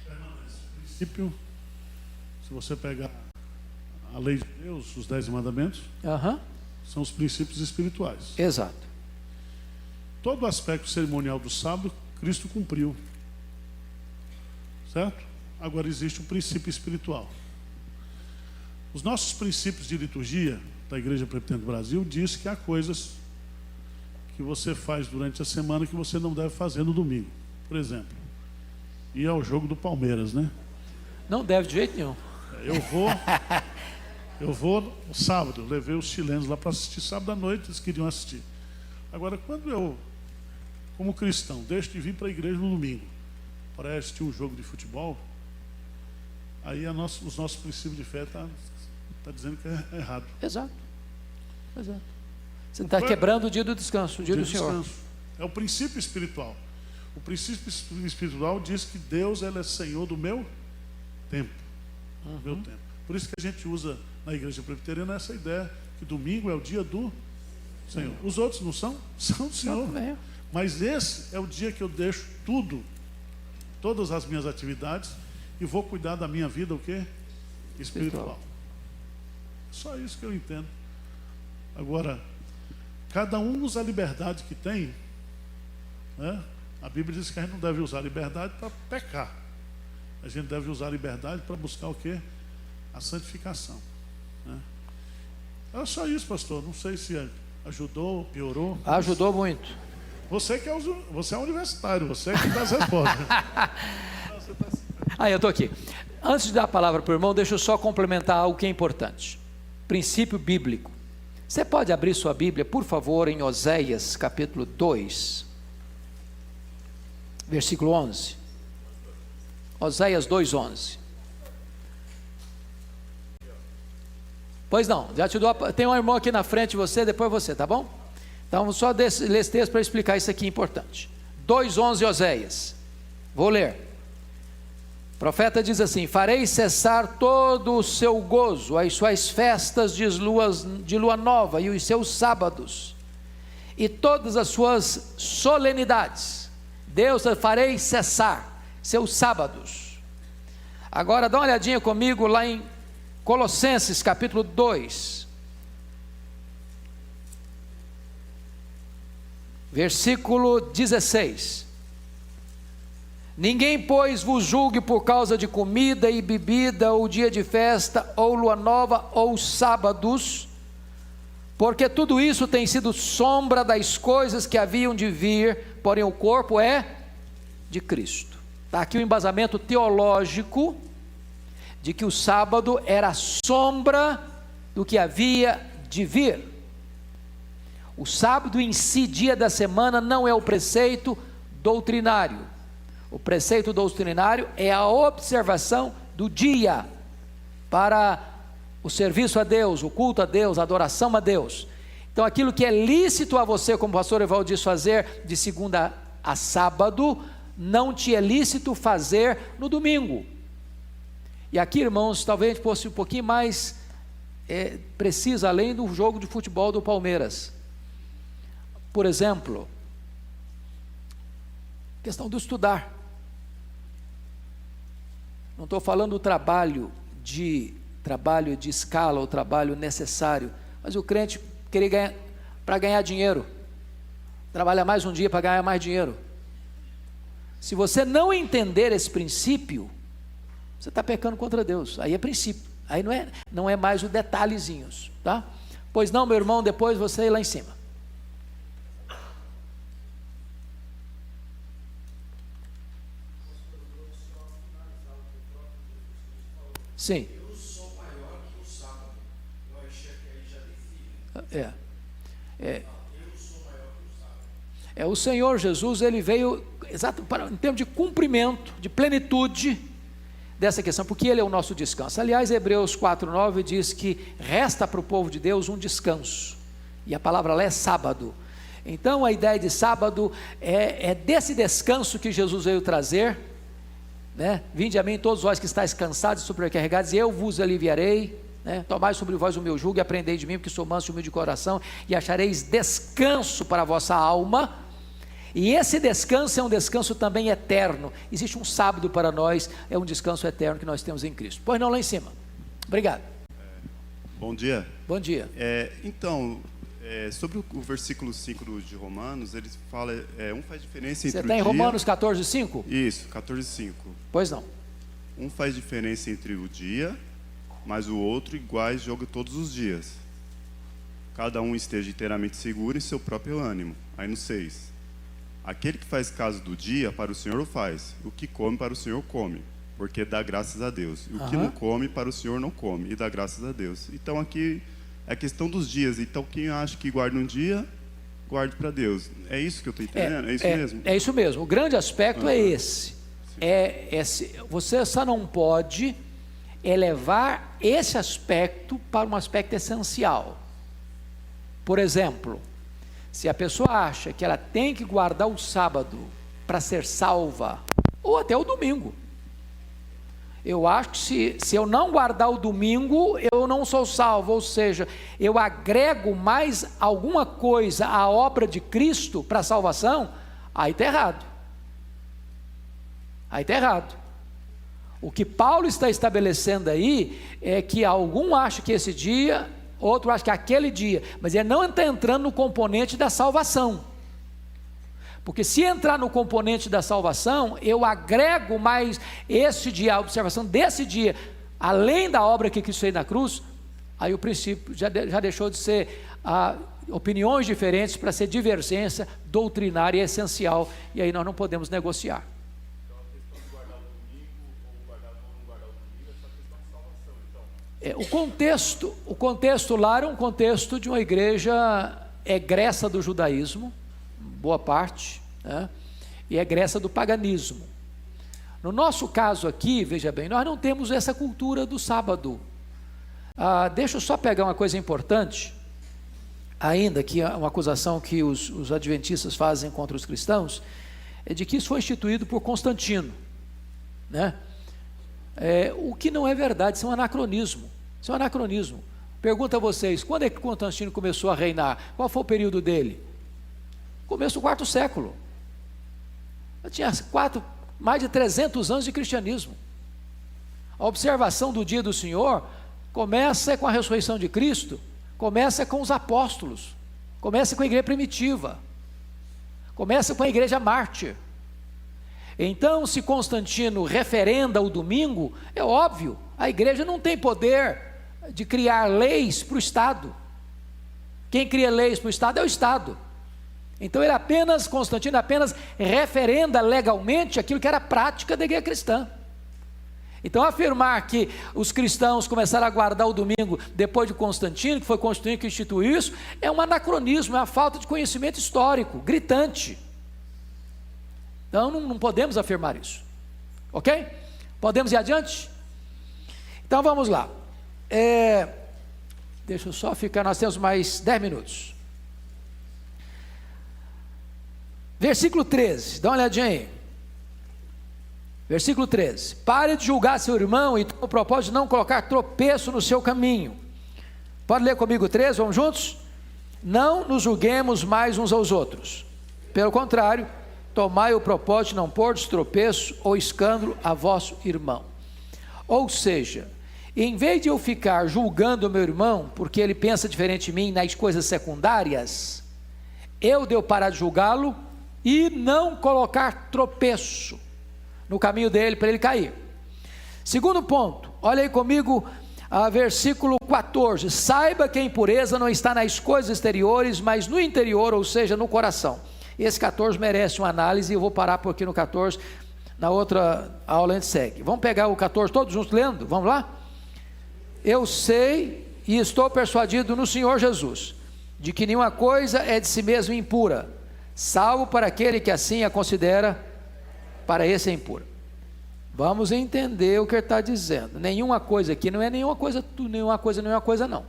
permanece. O princípio, se você pegar a lei de Deus, os 10 mandamentos, Aham, são os princípios espirituais. exato. Todo o aspecto cerimonial do sábado, Cristo cumpriu. Certo? Agora existe o princípio espiritual. Os nossos princípios de liturgia da Igreja Presbiteriana do Brasil diz que há coisas que você faz durante a semana que você não deve fazer no domingo. Por exemplo, ir ao jogo do Palmeiras, né? Não deve de jeito nenhum. Eu vou no sábado, eu levei os chilenos lá para assistir sábado à noite, eles queriam assistir. Agora, quando eu, como cristão, deixo de vir para a igreja no domingo para assistir um jogo de futebol, aí os nossos princípios de fé estão dizendo que é errado. Exato. Exato. Você está quebrando o dia do descanso, o dia do Senhor. Descanso. É o princípio espiritual. O princípio espiritual diz que Deus, ele é Senhor do meu tempo. Do meu tempo. Por isso que a gente usa na igreja presbiteriana essa ideia que domingo é o dia do Senhor. Os outros não são? São do Senhor. Não, Mas esse é o dia que eu deixo tudo, todas as minhas atividades, e vou cuidar da minha vida, o quê? Espiritual. Só isso que eu entendo. Agora, cada um usa a liberdade que tem, né? A Bíblia diz que a gente não deve usar a liberdade para pecar. A gente deve usar a liberdade para buscar o quê? A santificação, né? É só isso, pastor. Não sei se ajudou, piorou. Ajudou muito. Você é universitário, você é que dá as respostas. Eu estou aqui. Antes de dar a palavra para o irmão, deixa eu só complementar algo que é importante. Princípio bíblico. Você pode abrir sua Bíblia, por favor, em Oséias, capítulo 2, versículo 11. Oséias 2:11. Pois não, já te dou. Tem um irmão aqui na frente de você, depois você, tá bom? Então, só ler esse texto para explicar isso aqui importante. 2:11 Oséias. Vou ler. O profeta diz assim: farei cessar todo o seu gozo, as suas festas de lua nova e os seus sábados, e todas as suas solenidades. Deus, farei cessar seus sábados. Agora dá uma olhadinha comigo lá em Colossenses capítulo 2, versículo 16. Ninguém, pois, vos julgue por causa de comida e bebida, ou dia de festa, ou lua nova, ou sábados, porque tudo isso tem sido sombra das coisas que haviam de vir, porém o corpo é de Cristo. Está aqui o embasamento teológico de que o sábado era a sombra do que havia de vir. O sábado em si, dia da semana, não é o preceito doutrinário. O preceito doutrinário é a observação do dia para o serviço a Deus, o culto a Deus, a adoração a Deus. Então aquilo que é lícito a você, como o pastor Evaldo diz, fazer de segunda a sábado, não te é lícito fazer no domingo. E aqui, irmãos, talvez a gente fosse um pouquinho mais preciso, além do jogo de futebol do Palmeiras. Por exemplo, questão do estudar. Não estou falando do trabalho de escala, o trabalho necessário, mas o crente querer ganhar, para ganhar dinheiro, trabalha mais um dia para ganhar mais dinheiro. Se você não entender esse princípio, você está pecando contra Deus. Aí é princípio, aí não é mais o detalhezinhos, tá? Pois não, meu irmão, depois você ir lá em cima. Sim. Eu sou maior que o sábado. Eu achei que aí já define. Eu sou maior que o sábado. O Senhor Jesus, ele veio em termos de cumprimento, de plenitude dessa questão, porque ele é o nosso descanso. Aliás, Hebreus 4:9 diz que resta para o povo de Deus um descanso, e a palavra lá é sábado. Então a ideia de sábado é desse descanso que Jesus veio trazer, né? Vinde a mim todos vós que estáis cansados e sobrecarregados, e eu vos aliviarei. né? Tomai sobre vós o meu jugo e aprendei de mim, porque sou manso e humilde de coração, e achareis descanso para a vossa alma. E esse descanso é um descanso também eterno. Existe um sábado para nós, é um descanso eterno que nós temos em Cristo. Pois não, lá em cima. Obrigado. Bom dia. Bom dia. Sobre o versículo 5 de Romanos, ele fala, um faz diferença entre Você o está em dia... Romanos 14, 5? Isso, 14:5. Pois não. Um faz diferença entre o dia, mas o outro iguais joga todos os dias. Cada um esteja inteiramente seguro em seu próprio ânimo. Aí no 6. Aquele que faz caso do dia, para o Senhor o faz. O que come, para o Senhor come, porque dá graças a Deus. E o que não come, para o Senhor não come, e dá graças a Deus. Então aqui é a questão dos dias. Então quem acha que guarda um dia, guarde para Deus. É isso que eu estou entendendo? É isso mesmo? É isso mesmo. O grande aspecto é esse. Você só não pode elevar esse aspecto para um aspecto essencial. Por exemplo, se a pessoa acha que ela tem que guardar o sábado para ser salva, ou até o domingo. Eu acho que se eu não guardar o domingo, eu não sou salvo, ou seja, eu agrego mais alguma coisa à obra de Cristo para a salvação, aí está errado. Aí está errado. O que Paulo está estabelecendo aí é que algum acha que esse dia, outro acha que é aquele dia, mas ele não está entrando no componente da salvação. Porque se entrar no componente da salvação, eu agrego mais esse dia, a observação desse dia, além da obra que Cristo fez na cruz, aí o princípio já deixou de ser opiniões diferentes para ser divergência doutrinária e essencial, e aí nós não podemos negociar. Então a questão de guardar o domingo ou guardar ou não guardar o domingo é só questão de salvação, então. O contexto lá era um contexto de uma igreja egressa do judaísmo, boa parte, né? E egressa do paganismo. No nosso caso aqui, veja bem, nós não temos essa cultura do sábado. Deixa eu só pegar uma coisa importante, ainda que é uma acusação que os adventistas fazem contra os cristãos, é de que isso foi instituído por Constantino, né? O que não é verdade, isso é um anacronismo. Isso é um anacronismo. Pergunto a vocês, quando é que Constantino começou a reinar? Qual foi o período dele? Começo do IV século. Eu tinha mais de 300 anos de cristianismo. A observação do dia do Senhor começa com a ressurreição de Cristo, começa com os apóstolos, começa com a igreja primitiva, começa com a igreja mártir. Então, se Constantino referenda o domingo, é óbvio, a igreja não tem poder de criar leis para o Estado. Quem cria leis para o Estado é o Estado. Então Constantino apenas referenda legalmente aquilo que era prática da igreja cristã. Então afirmar que os cristãos começaram a guardar o domingo depois de Constantino, que foi Constantino que instituiu isso, é um anacronismo, é uma falta de conhecimento histórico, gritante. Então não podemos afirmar isso, ok? Podemos ir adiante? Então vamos lá, deixa eu só ficar, nós temos mais 10 minutos. Versículo 13, dá uma olhadinha aí. Versículo 13: pare de julgar seu irmão e tenha o propósito de não colocar tropeço no seu caminho. Pode ler comigo 13, vamos juntos? Não nos julguemos mais uns aos outros. Pelo contrário, tomai o propósito de não pôr de tropeço ou escândalo a vosso irmão. Ou seja, em vez de eu ficar julgando o meu irmão, porque ele pensa diferente de mim nas coisas secundárias, eu devo parar de julgá-lo e não colocar tropeço no caminho dele para ele cair. Segundo ponto, olha aí comigo, versículo 14: saiba que a impureza não está nas coisas exteriores, mas no interior, ou seja, no coração. Esse 14 merece uma análise, e eu vou parar por aqui no 14, na outra aula a gente segue. Vamos pegar o 14 todos juntos lendo? Vamos lá? Eu sei e estou persuadido no Senhor Jesus, de que nenhuma coisa é de si mesmo impura, salvo para aquele que assim a considera, para esse é impura. Vamos entender o que ele está dizendo. Nenhuma coisa aqui não é nenhuma coisa, nenhuma coisa não.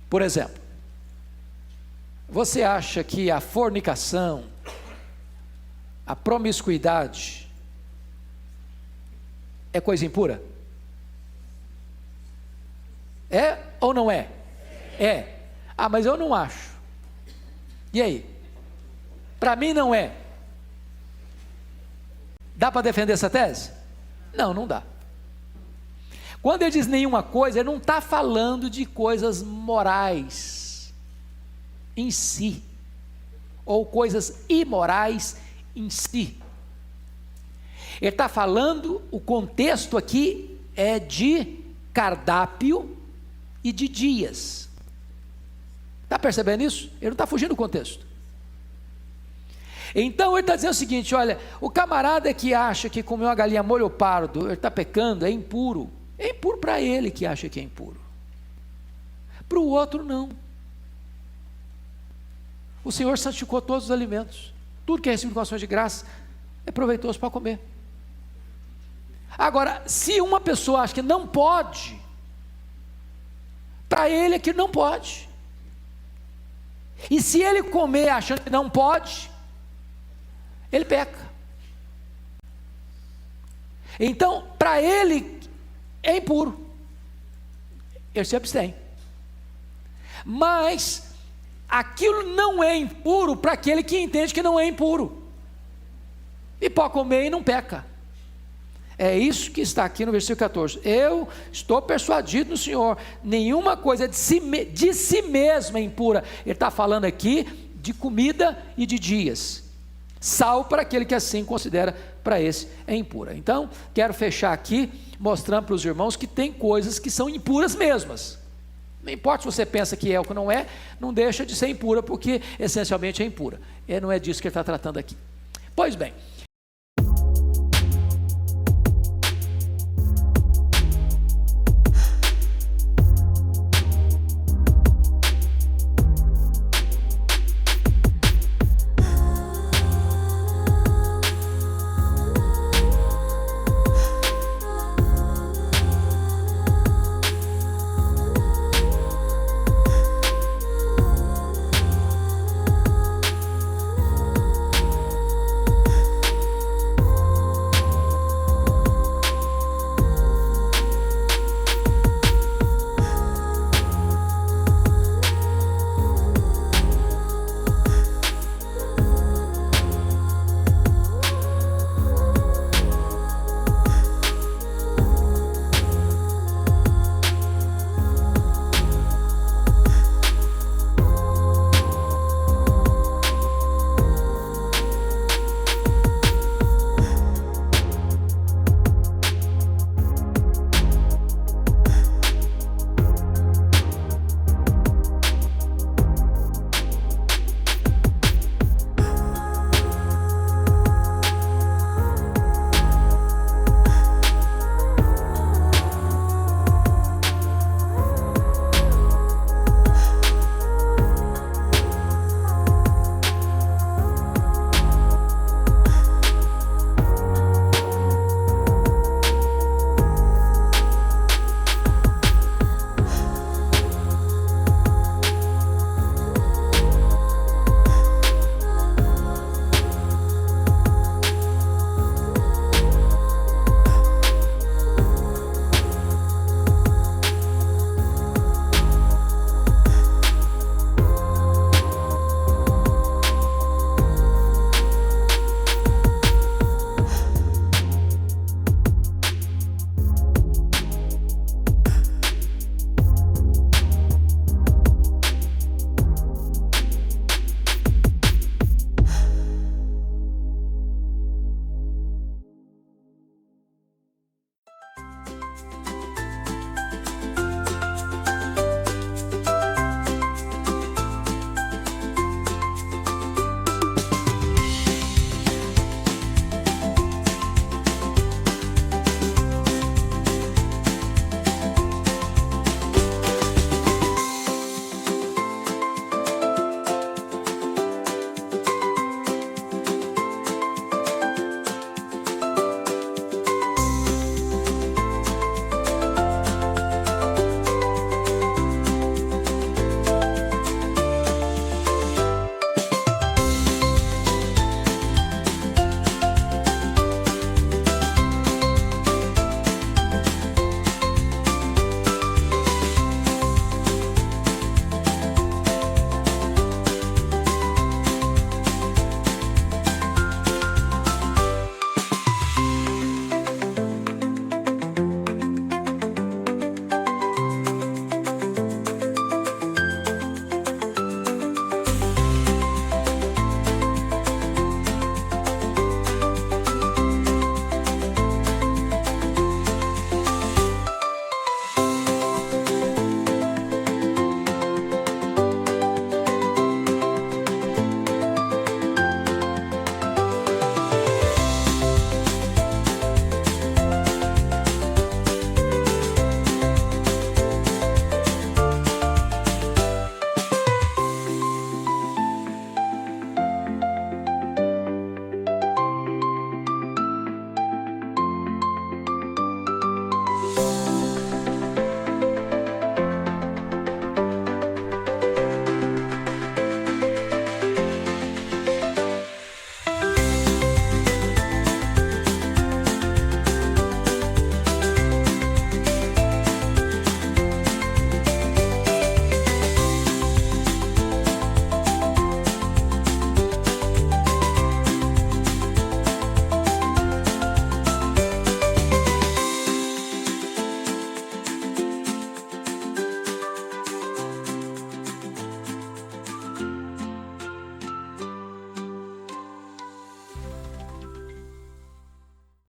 Por exemplo, você acha que a fornicação, a promiscuidade é coisa impura? É ou não é? É. Ah, mas eu não acho. E aí? Para mim não é. Dá para defender essa tese? Não, não dá. Quando ele diz nenhuma coisa, ele não está falando de coisas morais em si, ou coisas imorais em si. Ele está falando, o contexto aqui é de cardápio e de dias. Está percebendo isso? Ele não está fugindo do contexto. Então ele está dizendo o seguinte: olha, o camarada que acha que comeu uma galinha molho pardo, ele está pecando, é impuro. É impuro para ele que acha que é impuro. Para o outro não. O Senhor santificou todos os alimentos. Tudo que é recebido com ações de graça é proveitoso para comer. Agora, se uma pessoa acha que não pode, para ele é que não pode. E se ele comer achando que não pode, ele peca. Então, para ele é impuro. Ele se abstém. Mas aquilo não é impuro para aquele que entende que não é impuro. E pode comer e não peca. É isso que está aqui no versículo 14. Eu estou persuadido no Senhor, nenhuma coisa de si mesma é impura. Ele está falando aqui de comida e de dias. Salvo para aquele que assim considera, para esse é impura. Então, quero fechar aqui, mostrando para os irmãos que tem coisas que são impuras mesmas. Não importa se você pensa que é ou que não é, não deixa de ser impura, porque essencialmente é impura. E não é disso que ele está tratando aqui. Pois bem,